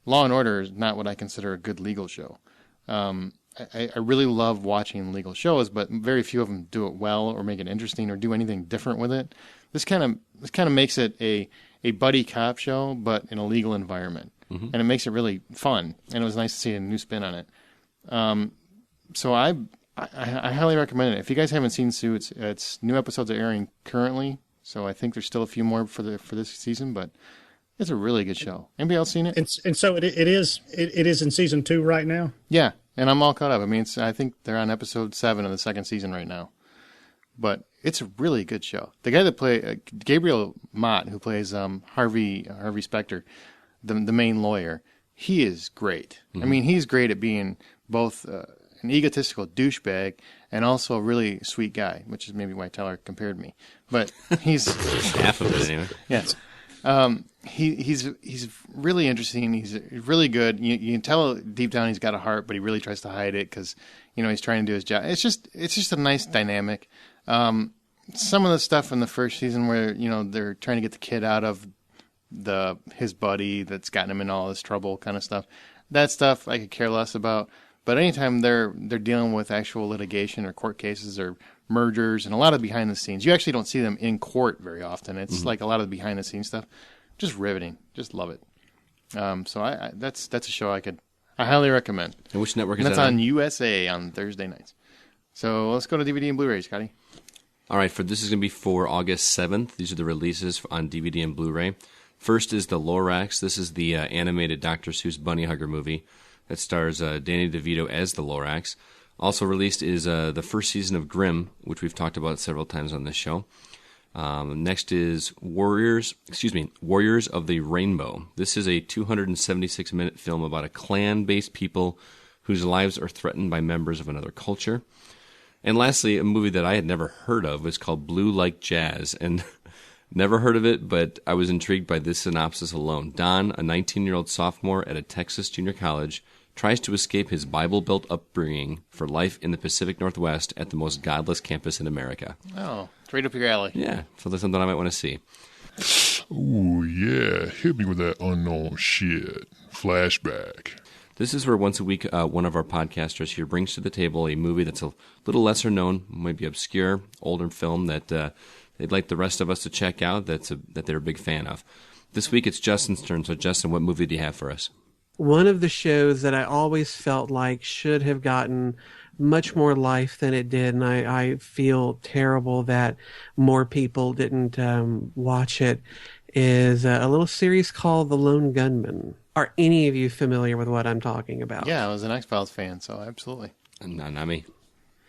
[SPEAKER 1] Law and Order is not what I consider a good legal show. I really love watching legal shows, but very few of them do it well or make it interesting or do anything different with it. This kind of makes it a buddy cop show, but in a legal environment, and it makes it really fun. And it was nice to see a new spin on it. So I highly recommend it. If you guys haven't seen Suits, it's new episodes are airing currently. So I think there's still a few more for this season, but it's a really good show. Anybody else seen it?
[SPEAKER 4] And so it is in season 2 right now.
[SPEAKER 1] Yeah, and I'm all caught up. I mean, I think they're on episode 7 of the second season right now. But it's a really good show. The guy that plays Gabriel Mott, who plays Harvey Specter, the main lawyer, he is great. I mean, he's great at being both an egotistical douchebag and also a really sweet guy, which is maybe why Tyler compared me. But he's
[SPEAKER 2] half of it anyway.
[SPEAKER 1] Yeah. He's really interesting. He's really good. You can tell deep down he's got a heart, but he really tries to hide it because he's trying to do his job. It's just a nice dynamic. Some of the stuff in the first season where they're trying to get the kid out of his buddy that's gotten him in all this trouble, kind of stuff. That stuff I could care less about. But anytime they're dealing with actual litigation or court cases or mergers and a lot of behind the scenes, you actually don't see them in court very often. It's like a lot of the behind the scenes stuff. Just riveting. Just love it. So that's a show I highly recommend.
[SPEAKER 2] And which network is
[SPEAKER 1] that's
[SPEAKER 2] that
[SPEAKER 1] on USA on Thursday nights. So let's go to DVD and Blu-ray, Scotty.
[SPEAKER 2] All right, this is going to be for August 7th. These are the releases on DVD and Blu-ray. First is The Lorax. This is the animated Dr. Seuss Bunny Hugger movie that stars Danny DeVito as the Lorax. Also released is the first season of Grimm, which we've talked about several times on this show. Next is Warriors of the Rainbow. This is a 276-minute film about a clan-based people whose lives are threatened by members of another culture. And lastly, a movie that I had never heard of is called Blue Like Jazz, and never heard of it, but I was intrigued by this synopsis alone. Don, a 19-year-old sophomore at a Texas junior college, tries to escape his Bible-Belt upbringing for life in the Pacific Northwest at the most godless campus in America.
[SPEAKER 1] Oh, it's right up your alley.
[SPEAKER 2] Yeah, so that's something I might want to see.
[SPEAKER 5] Ooh, yeah. Hit me with that unknown shit. Flashback.
[SPEAKER 2] This is where once a week one of our podcasters here brings to the table a movie that's a little lesser known, maybe obscure, older film that they'd like the rest of us to check out that they're a big fan of. This week it's Justin's turn. So Justin, what movie do you have for us?
[SPEAKER 3] One of the shows that I always felt like should have gotten much more life than it did, and I feel terrible that more people didn't watch it, is a little series called The Lone Gunman. Are any of you familiar with what I'm talking about?
[SPEAKER 1] Yeah, I was an X-Files fan, so absolutely.
[SPEAKER 2] No, not me.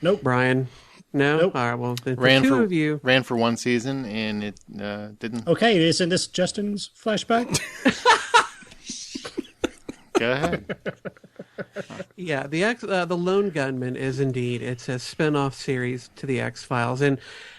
[SPEAKER 4] Nope.
[SPEAKER 3] Brian? No?
[SPEAKER 4] Nope.
[SPEAKER 3] All right, well, the
[SPEAKER 1] Ran
[SPEAKER 3] of you.
[SPEAKER 1] Ran for one season, and it didn't.
[SPEAKER 4] Okay, isn't this Justin's flashback?
[SPEAKER 1] Go ahead.
[SPEAKER 3] Yeah, the Lone Gunman is indeed, it's a spin-off series to the X-Files, and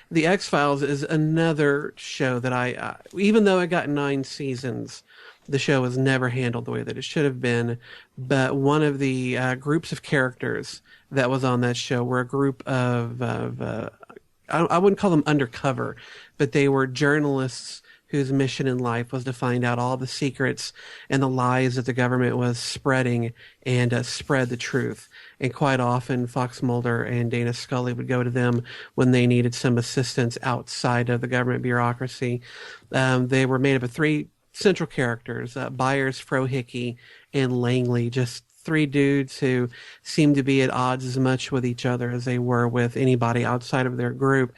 [SPEAKER 3] the X-Files is another show that I even though it got 9 seasons, the show was never handled the way that it should have been. But one of the groups of characters that was on that show were a group of I wouldn't call them undercover, but they were journalists whose mission in life was to find out all the secrets and the lies that the government was spreading and spread the truth. And quite often, Fox Mulder and Dana Scully would go to them when they needed some assistance outside of the government bureaucracy. They were made up of 3 central characters, Byers, Frohickey, and Langley, just 3 dudes who seemed to be at odds as much with each other as they were with anybody outside of their group,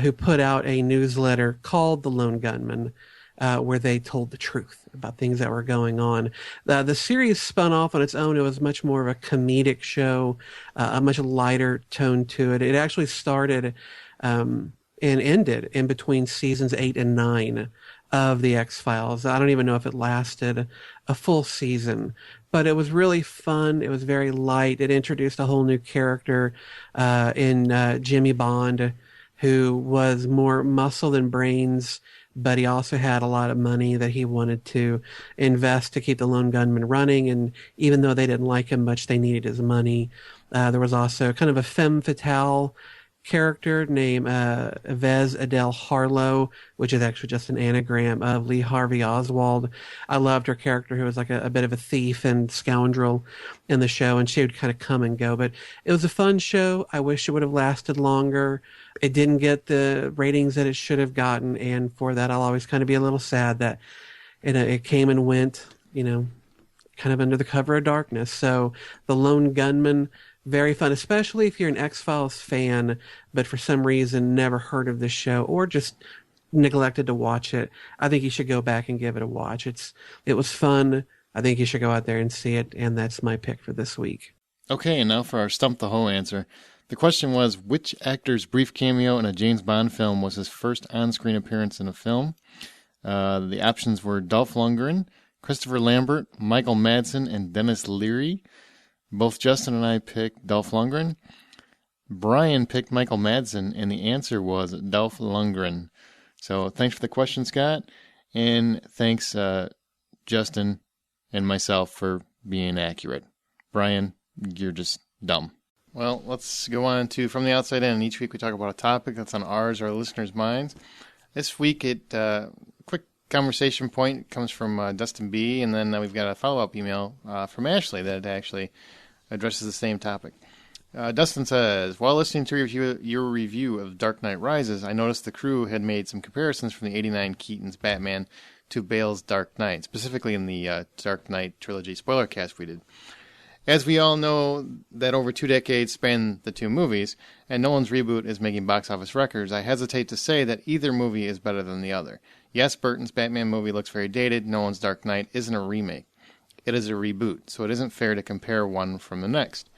[SPEAKER 3] who put out a newsletter called The Lone Gunman, where they told the truth about things that were going on. The series spun off on its own. It was much more of a comedic show, a much lighter tone to it. It actually started and ended in between seasons 8 and 9 of the X-Files. I don't even know if it lasted a full season, but it was really fun. It was very light. It introduced a whole new character in Jimmy Bond, who was more muscle than brains, but he also had a lot of money that he wanted to invest to keep the Lone Gunman running, and even though they didn't like him much, they needed his money. There was also kind of a femme fatale character named Vez Adele Harlow, which is actually just an anagram of Lee Harvey Oswald. I loved her character, who was like a bit of a thief and scoundrel in the show, and she would kind of come and go. But it was a fun show. I wish it would have lasted longer. It didn't get the ratings that it should have gotten, and for that I'll always kind of be a little sad that it came and went, kind of under the cover of darkness. So The Lone Gunman, very fun, especially if you're an X-Files fan, but for some reason never heard of this show or just neglected to watch it. I think you should go back and give it a watch. It was fun. I think you should go out there and see it, and that's my pick for this week.
[SPEAKER 1] Okay, and now for our Stump the Hoe answer. The question was, which actor's brief cameo in a James Bond film was his first on-screen appearance in a film? The options were Dolph Lundgren, Christopher Lambert, Michael Madsen, and Dennis Leary. Both Justin and I picked Dolph Lundgren. Brian picked Michael Madsen, and the answer was Dolph Lundgren. So thanks for the question, Scott. And thanks, Justin and myself, for being accurate. Brian, you're just dumb. Well, let's go on to From the Outside In. Each week we talk about a topic that's on ours or our listeners' minds. This week, quick conversation point comes from Dustin B., and then we've got a follow-up email from Ashley that actually addresses the same topic. Dustin says, while listening to your review of Dark Knight Rises, I noticed the crew had made some comparisons from the 89 Keaton's Batman to Bale's Dark Knight, specifically in the Dark Knight trilogy spoiler cast we did. As we all know that over 2 decades span the two movies, and Nolan's reboot is making box office records, I hesitate to say that either movie is better than the other. Yes, Burton's Batman movie looks very dated. Nolan's Dark Knight isn't a remake. It is a reboot, so it isn't fair to compare one from the next.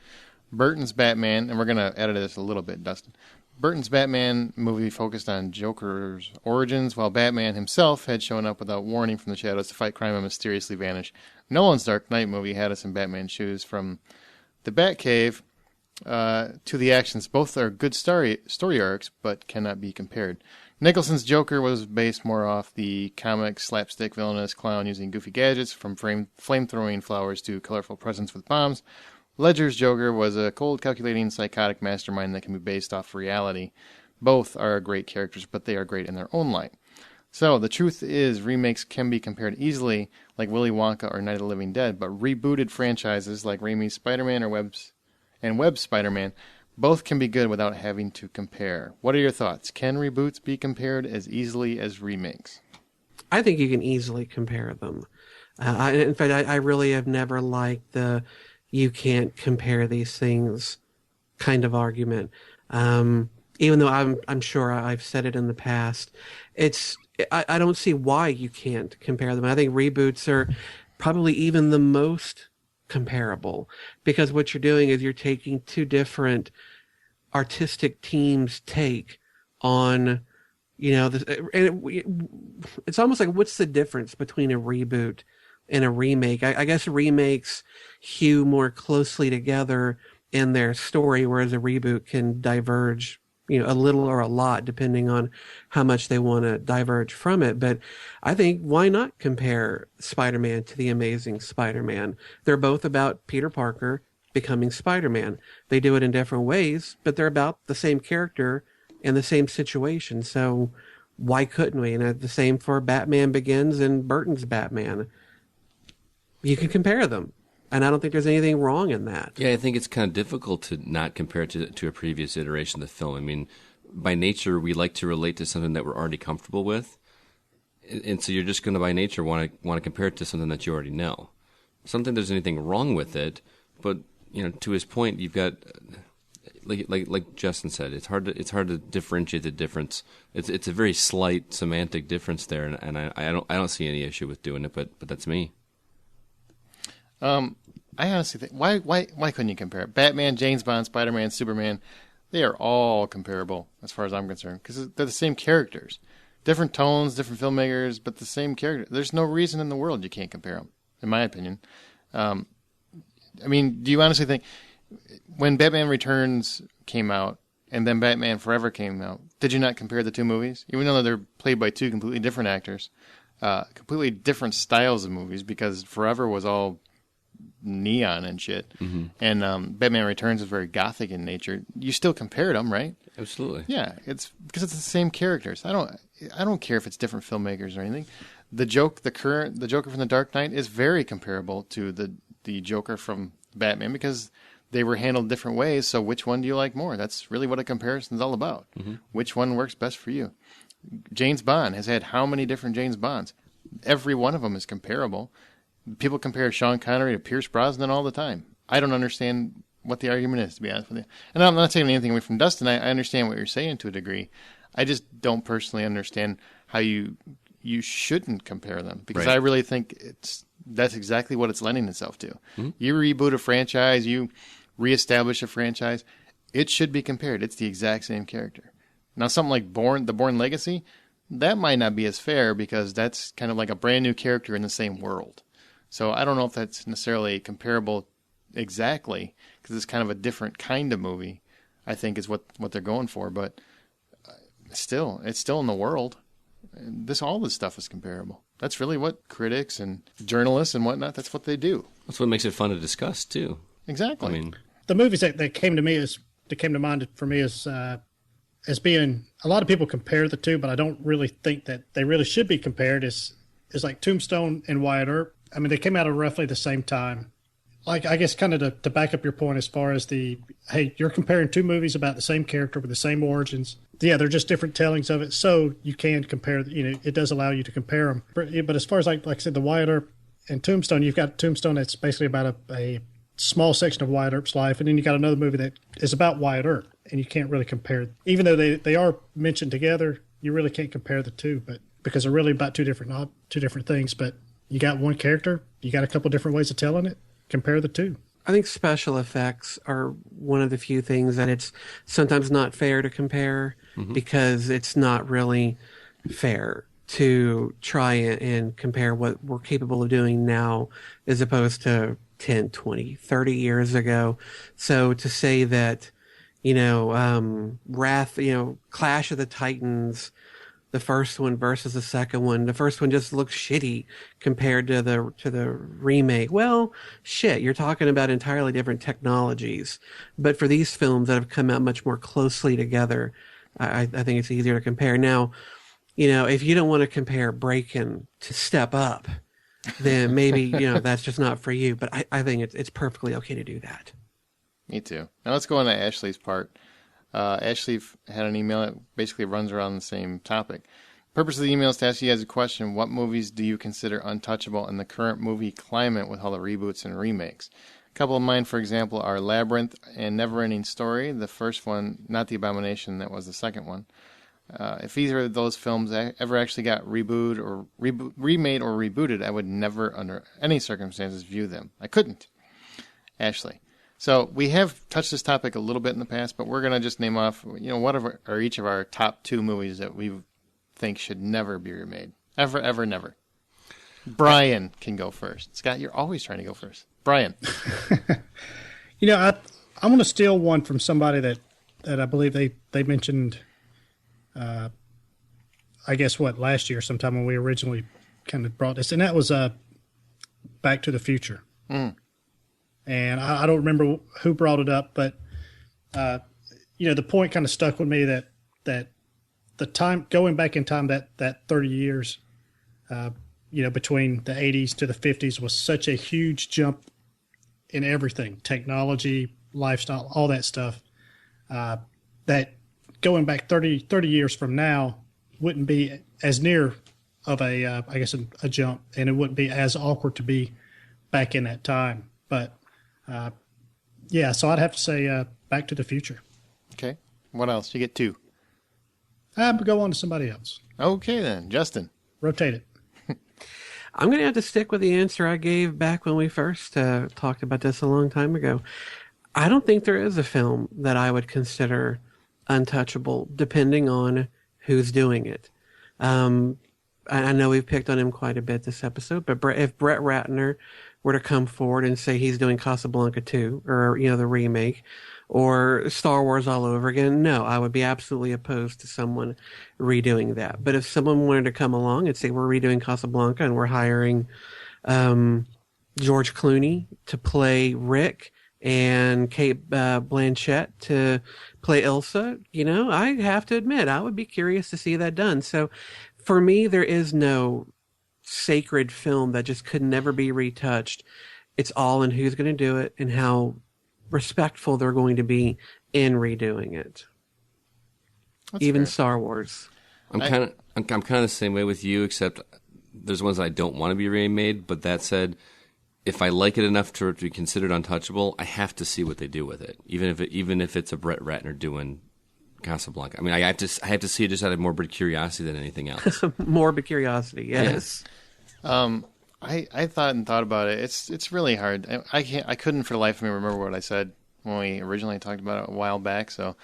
[SPEAKER 1] Burton's Batman, and we're going to edit this a little bit, Dustin. Burton's Batman movie focused on Joker's origins, while Batman himself had shown up without warning from the shadows to fight crime and mysteriously vanish. Nolan's Dark Knight movie had us in Batman's shoes from the Batcave to the actions. Both are good story arcs, but cannot be compared. Nicholson's Joker was based more off the comic slapstick villainous clown using goofy gadgets, from flame-throwing flowers to colorful presents with bombs. Ledger's Joker was a cold, calculating, psychotic mastermind that can be based off reality. Both are great characters, but they are great in their own light. So, the truth is, remakes can be compared easily, like Willy Wonka or Night of the Living Dead, but rebooted franchises like Raimi's Spider-Man or Webb's Spider-Man, both can be good without having to compare. What are your thoughts? Can reboots be compared as easily as remakes?
[SPEAKER 3] I think you can easily compare them. In fact, I really have never liked the you can't compare these things kind of argument. Even though I'm sure I've said it in the past, I don't see why you can't compare them. I think reboots are probably even the most comparable, because what you're doing is you're taking two different artistic teams' take on, it's almost like, what's the difference between a reboot and a remake? I guess remakes hew more closely together in their story, whereas a reboot can diverge, a little or a lot, depending on how much they want to diverge from it. But I think, why not compare Spider-Man to The Amazing Spider-Man? They're both about Peter Parker becoming Spider-Man. They do it in different ways, but they're about the same character and the same situation. So why couldn't we? And the same for Batman Begins and Burton's Batman. You can compare them. And I don't think there's anything wrong in that.
[SPEAKER 2] Yeah, I think it's kind of difficult to not compare it to a previous iteration of the film. I mean, by nature, we like to relate to something that we're already comfortable with. And so you're just going to, by nature, want to compare it to something that you already know. I don't think there's anything wrong with it, but, to his point, you've got, like Justin said, it's hard to differentiate the difference. It's a very slight semantic difference there, and I don't see any issue with doing it, but that's me.
[SPEAKER 1] I honestly think, why couldn't you compare it? Batman, James Bond, Spider-Man, Superman, they are all comparable as far as I'm concerned, because they're the same characters. Different tones, different filmmakers, but the same character. There's no reason in the world you can't compare them, in my opinion. Do you honestly think, when Batman Returns came out, and then Batman Forever came out, did you not compare the two movies? Even though they're played by two completely different actors, completely different styles of movies, because Forever was all neon and shit. Mm-hmm. And Batman Returns is very gothic in nature. You still compared them, right?
[SPEAKER 2] Absolutely.
[SPEAKER 1] Yeah, it's because it's the same characters. I don't care if it's different filmmakers or anything. The Joker from The Dark Knight is very comparable to the Joker from Batman because they were handled different ways. So which one do you like more? That's really what a comparison is all about. Mm-hmm. Which one works best for you? James Bond has had how many different James Bonds? Every one of them is comparable. People compare Sean Connery to Pierce Brosnan all the time. I don't understand what the argument is, to be honest with you. And I'm not taking anything away from Dustin. I understand what you're saying to a degree. I just don't personally understand how you shouldn't compare them because
[SPEAKER 2] right.
[SPEAKER 1] I really think that's exactly what it's lending itself to. Mm-hmm. You reboot a franchise, you reestablish a franchise, it should be compared. It's the exact same character. Now, something like the Bourne Legacy, that might not be as fair because that's kind of like a brand new character in the same world. So I don't know if that's necessarily comparable exactly because it's kind of a different kind of movie, I think is what they're going for. But still, it's still in the world. All this stuff is comparable. That's really what critics and journalists and whatnot, that's what they do.
[SPEAKER 2] That's what makes it fun to discuss, too.
[SPEAKER 1] Exactly.
[SPEAKER 2] I mean,
[SPEAKER 4] the movies that came to mind for me as being, a lot of people compare the two, but I don't really think that they really should be compared is like Tombstone and Wyatt Earp. I mean, they came out at roughly the same time. Like, I guess kind of to back up your point as far as hey, you're comparing two movies about the same character with the same origins. Yeah, they're just different tellings of it, so you can compare, it does allow you to compare them. But as far as, like I said, the Wyatt Earp and Tombstone, you've got Tombstone that's basically about a small section of Wyatt Earp's life, and then you got another movie that is about Wyatt Earp, and you can't really compare. Even though they are mentioned together, you really can't compare the two, but because they're really about two different things. But you got one character, you got a couple different ways of telling it. Compare the two.
[SPEAKER 3] I think special effects are one of the few things that it's sometimes not fair to compare because it's not really fair to try and compare what we're capable of doing now as opposed to 10, 20, 30 years ago. So to say that, Clash of the Titans, the first one versus the second one, the first one just looks shitty compared to the remake. Well, shit, you're talking about entirely different technologies. But for these films that have come out much more closely together, I think it's easier to compare. Now, if you don't want to compare Breakin' to Step Up, then maybe, that's just not for you. But I think it's perfectly okay to do that.
[SPEAKER 1] Me too. Now let's go on to Ashley's part. Ashley had an email that basically runs around the same topic. The purpose of the email is to ask you guys a question. What movies do you consider untouchable in the current movie climate with all the reboots and remakes? A couple of mine, for example, are Labyrinth and Neverending Story. The first one, not The Abomination, that was the second one. If either of those films ever actually got remade or rebooted, I would never, under any circumstances, view them. I couldn't. Ashley. So we have touched this topic a little bit in the past, but we're going to just name off, what are each of our top two movies that we think should never be remade. Ever, ever, never. Brian can go first. Scott, you're always trying to go first. Brian.
[SPEAKER 4] I'm going to steal one from somebody that I believe they mentioned, I guess, last year sometime when we originally kind of brought this, and that was Back to the Future. Mm. And I don't remember who brought it up, but the point kind of stuck with me that the time going back in time that 30 years, between the 80s to the 50s was such a huge jump in everything, technology, lifestyle, all that stuff. That going back 30 years from now wouldn't be as near of a jump, and it wouldn't be as awkward to be back in that time, but. So I'd have to say Back to the Future.
[SPEAKER 1] Okay. What else? You get two.
[SPEAKER 4] I'd go on to somebody else.
[SPEAKER 1] Okay, then. Justin.
[SPEAKER 4] Rotate it.
[SPEAKER 3] I'm going to have to stick with the answer I gave back when we first talked about this a long time ago. I don't think there is a film that I would consider untouchable, depending on who's doing it. I know we've picked on him quite a bit this episode, but if Brett Ratner were to come forward and say he's doing Casablanca 2 or, the remake or Star Wars all over again, no, I would be absolutely opposed to someone redoing that. But if someone wanted to come along and say we're redoing Casablanca and we're hiring George Clooney to play Rick and Kate Blanchett to play Elsa, I have to admit, I would be curious to see that done. So for me, there is no sacred film that just could never be retouched. It's all in who's going to do it and how respectful they're going to be in redoing it.
[SPEAKER 1] That's
[SPEAKER 3] Even
[SPEAKER 1] fair.
[SPEAKER 3] Star Wars.
[SPEAKER 2] I'm kind of the same way with you, except there's ones I don't want to be remade. But that said, if I like it enough to be considered untouchable, I have to see what they do with it, even if it's a Brett Ratner doing Casablanca. I mean, I have to see it just out of morbid curiosity than anything else.
[SPEAKER 3] Morbid curiosity, yes.
[SPEAKER 1] I thought about it. It's really hard. I couldn't for the life of me remember what I said when we originally talked about it a while back. So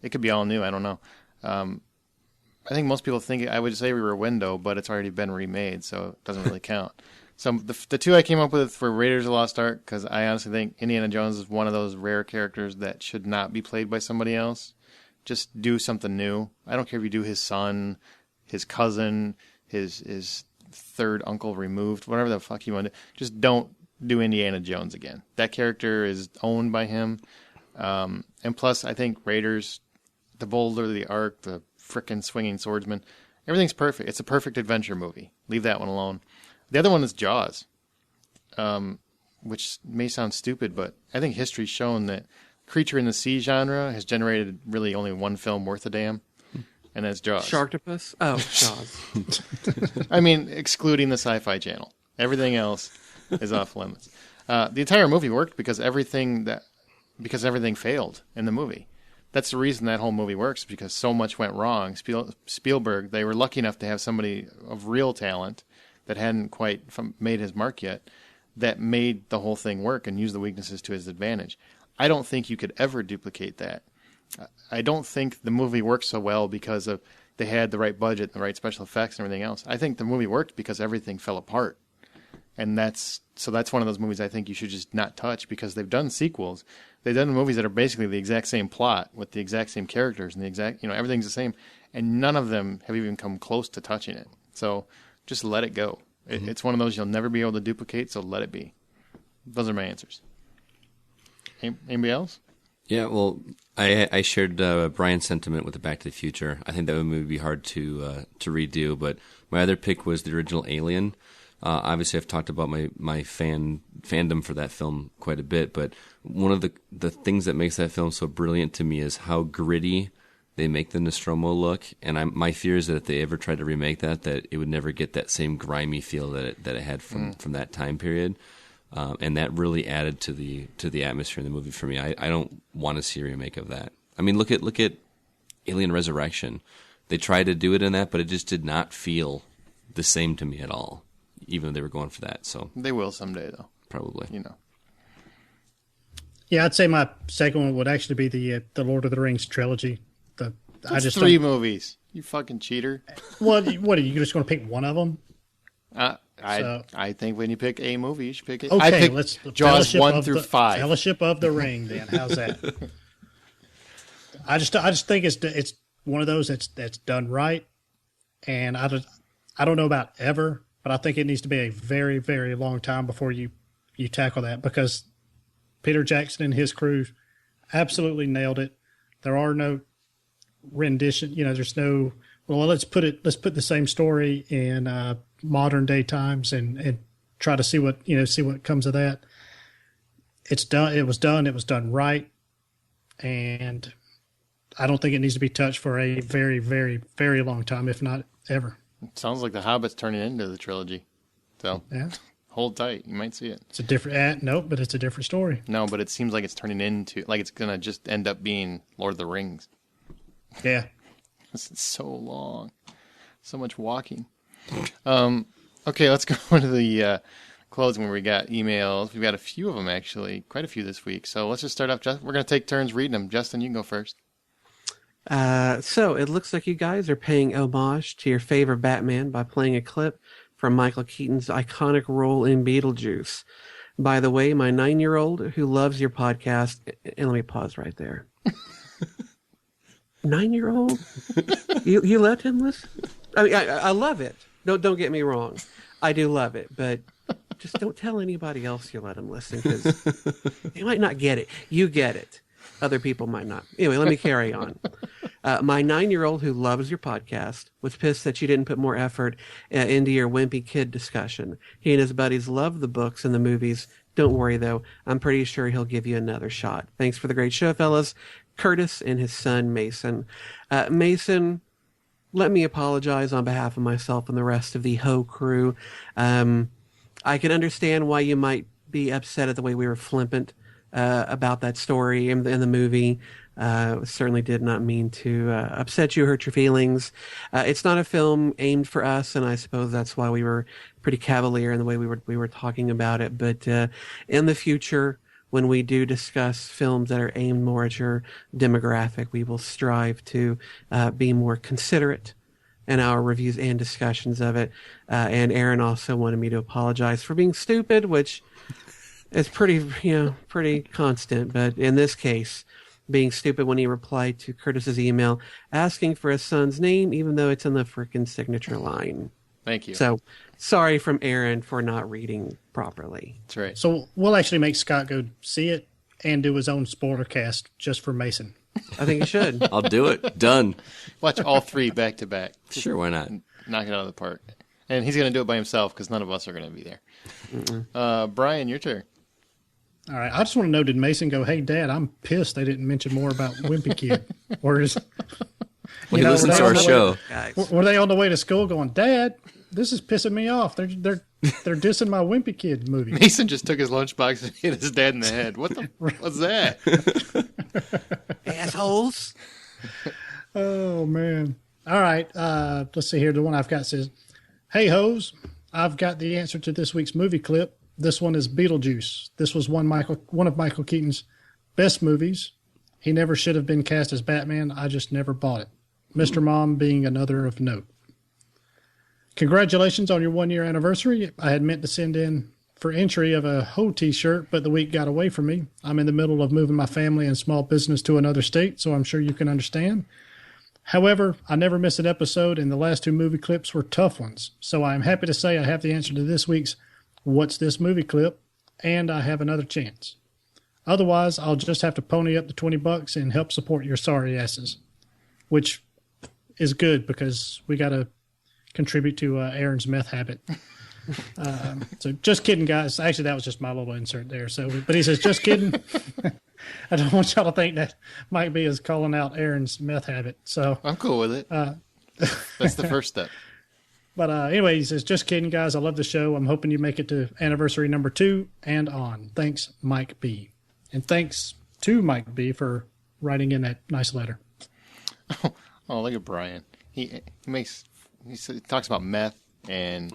[SPEAKER 1] it could be all new. I don't know. I think most people think I would say we were Window, but it's already been remade, so it doesn't really count. So the two I came up with were Raiders of the Lost Ark, because I honestly think Indiana Jones is one of those rare characters that should not be played by somebody else. Just do something new. I don't care if you do his son, his cousin, his third uncle removed, whatever the fuck you want to do. Just don't do Indiana Jones again. That character is owned by him. And plus, I think Raiders, the Boulder, the Ark, the frickin' swinging swordsman, everything's perfect. It's a perfect adventure movie. Leave that one alone. The other one is Jaws, which may sound stupid, but I think history's shown that creature in the sea genre has generated really only one film worth a damn, and that's Jaws.
[SPEAKER 3] Sharktopus? Oh, Jaws.
[SPEAKER 1] I mean, excluding the Sci-Fi Channel. Everything else is off limits. The entire movie worked because everything failed in the movie. That's the reason that whole movie works, because so much went wrong. Spielberg, they were lucky enough to have somebody of real talent that hadn't quite made his mark yet, that made the whole thing work and used the weaknesses to his advantage. I don't think you could ever duplicate that. I don't think the movie worked so well because of they had the right budget, the right special effects, and everything else. I think the movie worked because everything fell apart. And that's one of those movies I think you should just not touch, because they've done sequels. They've done movies that are basically the exact same plot with the exact same characters and the exact, everything's the same. And none of them have even come close to touching it. So just let it go. Mm-hmm. It's one of those you'll never be able to duplicate, so let it be. Those are my answers. Anybody else?
[SPEAKER 2] Yeah, well, I shared Brian's sentiment with the Back to the Future. I think that would be hard to redo, but my other pick was the original Alien. Obviously, I've talked about my fandom for that film quite a bit, but one of the things that makes that film so brilliant to me is how gritty they make the Nostromo look. And my fear is that if they ever tried to remake that it would never get that same grimy feel that it had from that time period. And that really added to the atmosphere in the movie for me. I don't want to see a remake of that. I mean, look at Alien Resurrection. They tried to do it in that, but it just did not feel the same to me at all, even though they were going for that. So
[SPEAKER 1] they will someday, though.
[SPEAKER 2] Probably.
[SPEAKER 4] Yeah, I'd say my second one would actually be the Lord of the Rings trilogy.
[SPEAKER 1] That's 3 movies. You fucking cheater.
[SPEAKER 4] What are you just going to pick one of them?
[SPEAKER 1] I think when you pick a movie, you should pick it.
[SPEAKER 4] Okay,
[SPEAKER 1] let's Jaws 1 through 5.
[SPEAKER 4] Fellowship of the Ring. Then how's that? I just think it's one of those that's done right, and I don't know about ever, but I think it needs to be a very, very long time before you tackle that, because Peter Jackson and his crew absolutely nailed it. There are no rendition. There's no. Well, let's put the same story in modern day times and try to see what comes of that. It's done. It was done right, and I don't think it needs to be touched for a very, very, very long time, if not ever.
[SPEAKER 1] It sounds like The Hobbit's turning into the trilogy. So
[SPEAKER 4] yeah,
[SPEAKER 1] hold tight. You might see it.
[SPEAKER 4] It's a different. Nope, but it's a different story.
[SPEAKER 1] No, but it seems like it's turning into it's gonna just end up being Lord of the Rings.
[SPEAKER 4] Yeah.
[SPEAKER 1] This is so long. So much walking. Okay, let's go into the closing where we got emails. We've got a few of them, actually. Quite a few this week. So let's just start off. We're going to take turns reading them. Justin, you can go first.
[SPEAKER 3] So it looks like you guys are paying homage to your favorite Batman by playing a clip from Michael Keaton's iconic role in Beetlejuice. By the way, my 9-year-old who loves your podcast, and let me pause right there. 9-year-old? You let him listen? I mean, I love it. Don't get me wrong. I do love it, but just don't tell anybody else you let them listen, because they might not get it. You get it. Other people might not. Anyway, let me carry on. My 9-year-old who loves your podcast was pissed that you didn't put more effort into your wimpy kid discussion. He and his buddies love the books and the movies. Don't worry, though. I'm pretty sure he'll give you another shot. Thanks for the great show, fellas. Curtis and his son, Mason. Mason, let me apologize on behalf of myself and the rest of the Ho crew. I can understand why you might be upset at the way we were flippant about that story in the movie. Certainly did not mean to upset you, hurt your feelings. It's not a film aimed for us, and I suppose that's why we were pretty cavalier in the way we were talking about it. But in the future, when we do discuss films that are aimed more at your demographic, we will strive to be more considerate in our reviews and discussions of it. And Aaron also wanted me to apologize for being stupid, which is pretty constant. But in this case, being stupid when he replied to Curtis's email asking for his son's name, even though it's in the frickin' signature line.
[SPEAKER 1] Thank you.
[SPEAKER 3] So sorry from Aaron for not reading properly.
[SPEAKER 1] That's right.
[SPEAKER 4] So we'll actually make Scott go see it and do his own spoiler cast just for Mason.
[SPEAKER 3] I think you should.
[SPEAKER 2] I'll do it. Done.
[SPEAKER 1] Watch all 3 back to back.
[SPEAKER 2] Sure, why not?
[SPEAKER 1] Knock it out of the park. And he's going to do it by himself because none of us are going to be there. Brian, your turn.
[SPEAKER 4] All right. I just want to know, did Mason go, hey, Dad, I'm pissed they didn't mention more about Wimpy Kid? Or is...
[SPEAKER 2] Well, he listens to our show.
[SPEAKER 4] Were they on the way to school going, Dad, this is pissing me off. They're dissing my Wimpy Kid movie.
[SPEAKER 1] Mason just took his lunchbox and hit his dad in the head. What's that?
[SPEAKER 3] Assholes.
[SPEAKER 4] Oh, man. All right. Let's see here. The one I've got says, hey, hoes, I've got the answer to this week's movie clip. This one is Beetlejuice. This was one of Michael Keaton's best movies. He never should have been cast as Batman. I just never bought it. Mr. Mom being another of note. Congratulations on your 1-year anniversary. I had meant to send in for entry of a Ho t-shirt, but the week got away from me. I'm in the middle of moving my family and small business to another state, so I'm sure you can understand. However, I never miss an episode, and the last 2 movie clips were tough ones. So I'm happy to say I have the answer to this week's What's This Movie Clip, and I have another chance. Otherwise, I'll just have to pony up the $20 and help support your sorry asses, which is good because we got to contribute to Aaron's meth habit. So just kidding, guys. Actually, that was just my little insert there. But he says, just kidding. I don't want y'all to think that Mike B is calling out Aaron's meth habit. So
[SPEAKER 1] I'm cool with it. That's the first step.
[SPEAKER 4] But anyway, he says, just kidding, guys. I love the show. I'm hoping you make it to anniversary number 2 and on. Thanks, Mike B. And thanks to Mike B for writing in that nice letter.
[SPEAKER 1] Oh, look at Brian. He talks about meth and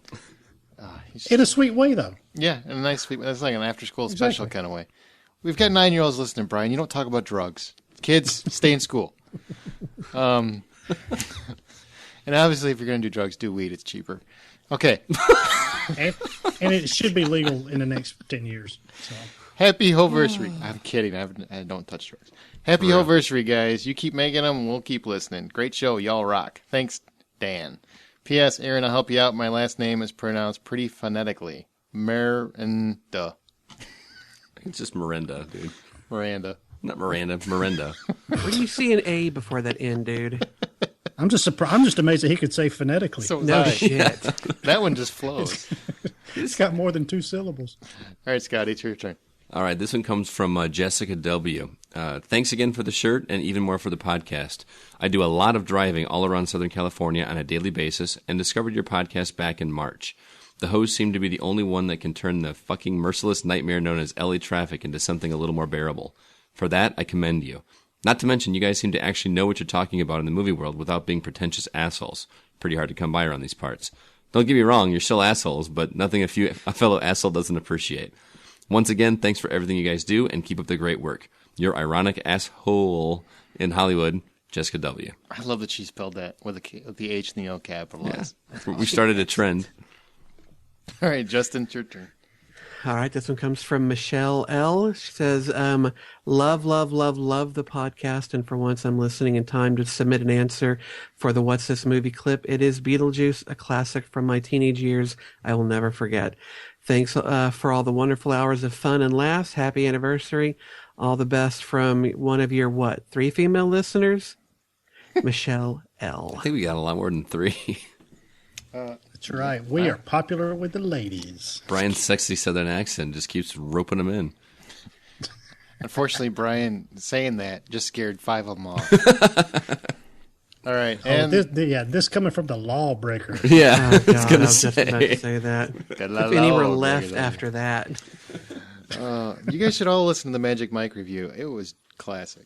[SPEAKER 4] in a sweet way, though.
[SPEAKER 1] Yeah, in a nice sweet way. That's like an after-school special kind of way. We've got 9-year-olds listening, Brian. You don't talk about drugs. Kids, stay in school. And obviously, if you're going to do drugs, do weed. It's cheaper. Okay.
[SPEAKER 4] and it should be legal in the next 10 years. So.
[SPEAKER 1] Happy Hoversary. I'm kidding. I don't touch drugs. Happy Hoversary, guys. You keep making them. We'll keep listening. Great show. Y'all rock. Thanks, Dan. P.S. Aaron, I'll help you out. My last name is pronounced pretty phonetically. Miranda.
[SPEAKER 2] It's just Miranda, dude.
[SPEAKER 1] Miranda.
[SPEAKER 2] Not Miranda. Miranda.
[SPEAKER 3] Where do you see an A before that N, dude?
[SPEAKER 4] I'm just surprised. I'm just amazed that he could say phonetically.
[SPEAKER 1] So
[SPEAKER 3] No shit.
[SPEAKER 1] That one just flows.
[SPEAKER 4] It's got more than 2 syllables.
[SPEAKER 1] All right, Scott, it's your turn.
[SPEAKER 2] All right, this one comes from Jessica W. Thanks again for the shirt and even more for the podcast. I do a lot of driving all around Southern California on a daily basis and discovered your podcast back in March. The hosts seem to be the only one that can turn the fucking merciless nightmare known as LA traffic into something a little more bearable. For that, I commend you. Not to mention, you guys seem to actually know what you're talking about in the movie world without being pretentious assholes. Pretty hard to come by around these parts. Don't get me wrong, you're still assholes, but nothing a fellow asshole doesn't appreciate. Once again, thanks for everything you guys do, and keep up the great work. Your ironic asshole in Hollywood, Jessica W.
[SPEAKER 1] I love that she spelled that with the H and the O capitalized.
[SPEAKER 2] Yeah. We started a trend.
[SPEAKER 1] All right, Justin, it's your turn.
[SPEAKER 3] All right, this one comes from Michelle L. She says, love the podcast, and for once I'm listening in time to submit an answer for the What's This Movie clip. It is Beetlejuice, a classic from my teenage years I will never forget. Thanks for all the wonderful hours of fun and laughs. Happy anniversary. All the best from one of your, 3 female listeners? Michelle L.
[SPEAKER 2] I think we got a lot more than 3.
[SPEAKER 4] That's right. We are popular with the ladies.
[SPEAKER 2] Brian's sexy Southern accent just keeps roping them in.
[SPEAKER 1] Unfortunately, Brian saying that just scared 5 of them off. All right. And
[SPEAKER 4] this coming from the lawbreaker.
[SPEAKER 2] Yeah,
[SPEAKER 3] Oh, God, I was just about to say that. If any were left after that.
[SPEAKER 1] You guys should all listen to the Magic Mike review. It was classic.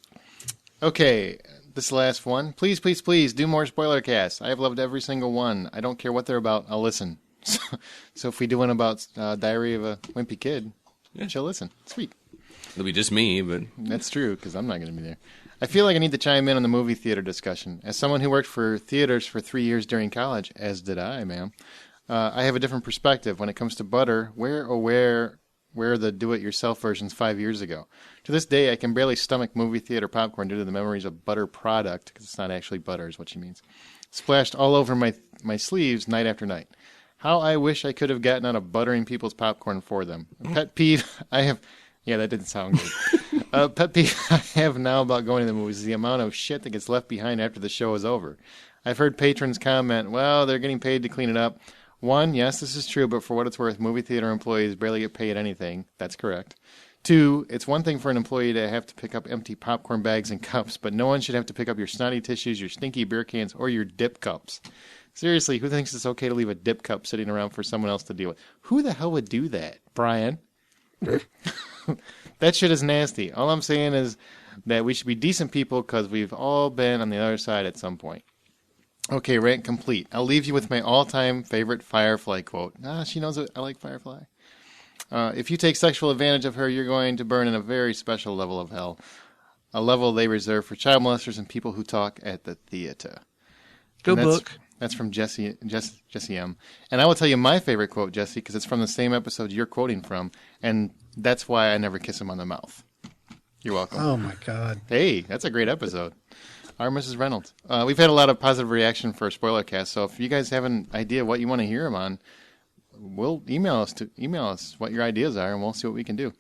[SPEAKER 1] Okay, this last one. Please do more spoiler casts. I have loved every single one. I don't care what they're about. I'll listen. So if we do one about Diary of a Wimpy Kid, she'll listen. Sweet.
[SPEAKER 2] It'll be just me, but
[SPEAKER 1] That's true, because I'm not going to be there. I feel like I need to chime in on the movie theater discussion. As someone who worked for theaters for 3 years during college, as did I, ma'am, I have a different perspective when it comes to butter. Where the do-it-yourself versions 5 years ago. To this day, I can barely stomach movie theater popcorn due to the memories of butter product, because it's not actually butter is what she means, splashed all over my sleeves night after night. How I wish I could have gotten out of buttering people's popcorn for them. Pet peeve I have... Yeah, that didn't sound good. Pet peeve I have now about going to the movies is the amount of shit that gets left behind after the show is over. I've heard patrons comment, well, they're getting paid to clean it up. 1, yes, this is true, but for what it's worth, movie theater employees barely get paid anything. That's correct. 2, it's one thing for an employee to have to pick up empty popcorn bags and cups, but no one should have to pick up your snotty tissues, your stinky beer cans, or your dip cups. Seriously, who thinks it's okay to leave a dip cup sitting around for someone else to deal with? Who the hell would do that, Brian? That shit is nasty. All I'm saying is that we should be decent people because we've all been on the other side at some point. Okay, rant complete. I'll leave you with my all-time favorite Firefly quote. She knows I like Firefly. If you take sexual advantage of her, you're going to burn in a very special level of hell. A level they reserve for child molesters and people who talk at the theater.
[SPEAKER 3] Go
[SPEAKER 1] And
[SPEAKER 3] book.
[SPEAKER 1] That's from Jesse M. And I will tell you my favorite quote, Jesse, because it's from the same episode you're quoting from, and that's why I never kiss him on the mouth. You're welcome.
[SPEAKER 4] Oh, my God.
[SPEAKER 1] Hey, that's a great episode. Our Mrs. Reynolds. We've had a lot of positive reaction for Spoilercast, so if you guys have an idea what you want to hear him on, we'll email us what your ideas are, and we'll see what we can do.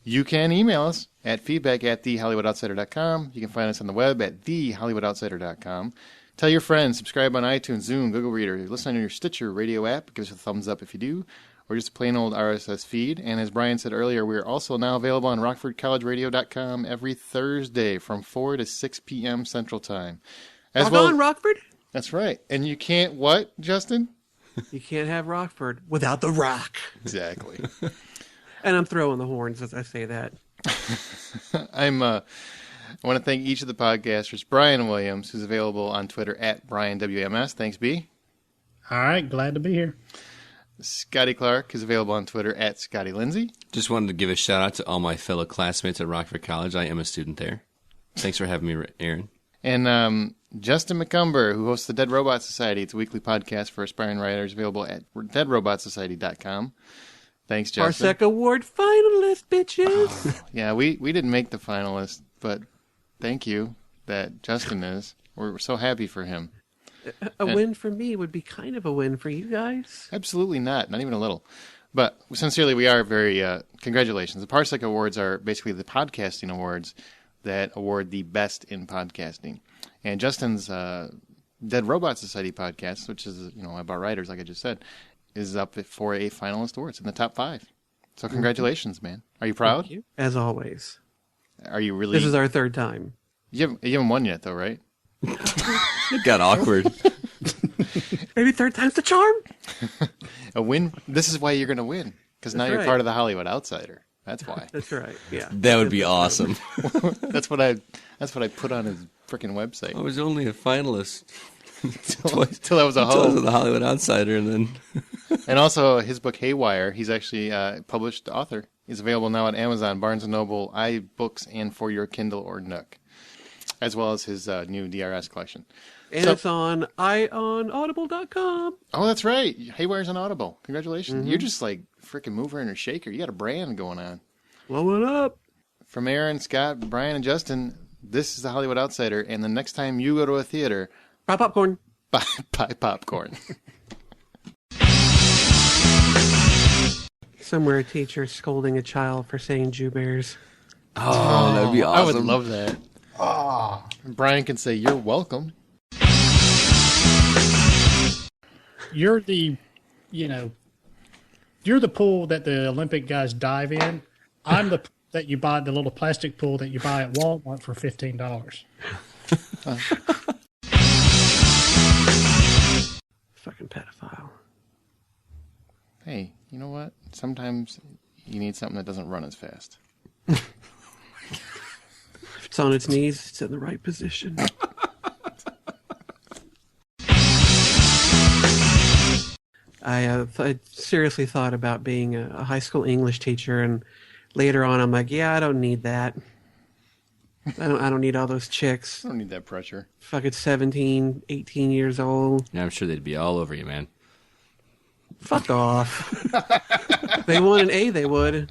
[SPEAKER 1] You can email us at feedback@thehollywoodoutsider.com. You can find us on the web at thehollywoodoutsider.com. Tell your friends, subscribe on iTunes, Zoom, Google Reader, listen on your Stitcher radio app. Give us a thumbs up if you do, or just a plain old RSS feed. And as Brian said earlier, we're also now available on RockfordCollegeRadio.com every Thursday from 4 to 6 p.m. Central Time.
[SPEAKER 3] Rock on, Rockford.
[SPEAKER 1] That's right. And you can't what, Justin?
[SPEAKER 3] You can't have Rockford without the rock.
[SPEAKER 1] Exactly.
[SPEAKER 3] And I'm throwing the horns as I say that.
[SPEAKER 1] I want to thank each of the podcasters. Brian Williams, who's available on Twitter at BrianWMS. Thanks, B.
[SPEAKER 4] All right, glad to be here.
[SPEAKER 1] Scotty Clark is available on Twitter at Scotty Lindsay.
[SPEAKER 2] just wanted to give a shout out to all my fellow classmates at Rockford College. I am a student there. Thanks for having me, Aaron.
[SPEAKER 1] And Justin McCumber, who hosts the Dead Robot Society. It's a weekly podcast for aspiring writers available at deadrobotsociety.com. Thanks, Justin.
[SPEAKER 3] Parsec Award finalist, bitches.
[SPEAKER 1] Yeah, we didn't make the finalists, but thank you that Justin is. We're so happy for him.
[SPEAKER 3] A win for me would be kind of a win for you guys.
[SPEAKER 1] Absolutely not even a little. But sincerely, we are very, congratulations. The Parsec Awards are basically the podcasting awards that award the best in podcasting. And Justin's Dead Robot Society podcast, which is, about writers, like I just said, is up for a finalist award. It's in the top 5. So congratulations, man. Are you proud?
[SPEAKER 3] Thank you. As always.
[SPEAKER 1] Are you really?
[SPEAKER 3] This is our 3rd time.
[SPEAKER 1] You haven't won yet, though, right?
[SPEAKER 2] It got awkward.
[SPEAKER 3] Maybe 3rd time's the charm.
[SPEAKER 1] A win. This is why you're going to win, because now
[SPEAKER 3] That's
[SPEAKER 1] you're
[SPEAKER 3] right.
[SPEAKER 1] part of the Hollywood Outsider. That's why.
[SPEAKER 3] That's right. Yeah.
[SPEAKER 2] That would be awesome.
[SPEAKER 1] That's what I put on his freaking website.
[SPEAKER 2] I was only a finalist.
[SPEAKER 1] Till I was a
[SPEAKER 2] Until I was
[SPEAKER 1] hoe.
[SPEAKER 2] the Hollywood Outsider, and then
[SPEAKER 1] And also his book Haywire. He's actually published author. He's available now at Amazon, Barnes & Noble, iBooks, and for your Kindle or Nook, as well as his new DRS collection.
[SPEAKER 3] And it's on audible.com.
[SPEAKER 1] Oh, that's right. Haywire's on Audible. Congratulations. You're just like freaking mover and a shaker. You got a brand going on.
[SPEAKER 3] Blow it up.
[SPEAKER 1] From Aaron, Scott, Brian, and Justin, this is the Hollywood Outsider. And the next time you go to a theater,
[SPEAKER 3] Buy popcorn.
[SPEAKER 1] buy popcorn.
[SPEAKER 3] Somewhere a teacher scolding a child for saying Jew bears.
[SPEAKER 2] Oh, that'd be awesome.
[SPEAKER 1] I would love that. Brian can say, "You're welcome."
[SPEAKER 4] You're the pool that the Olympic guys dive in. I'm the that you buy the little plastic pool that you buy at Walmart for $15.
[SPEAKER 3] Fucking pedophile.
[SPEAKER 1] Hey, you know what? Sometimes you need something that doesn't run as fast.
[SPEAKER 3] If it's on its knees, it's in the right position. I seriously thought about being a high school English teacher, and later on I'm like, yeah, I don't need that. I don't need all those chicks.
[SPEAKER 1] I don't need that pressure.
[SPEAKER 3] Fucking 17, 18 years old.
[SPEAKER 2] Yeah, I'm sure they'd be all over you, man.
[SPEAKER 3] Fuck off. They want an A, they would.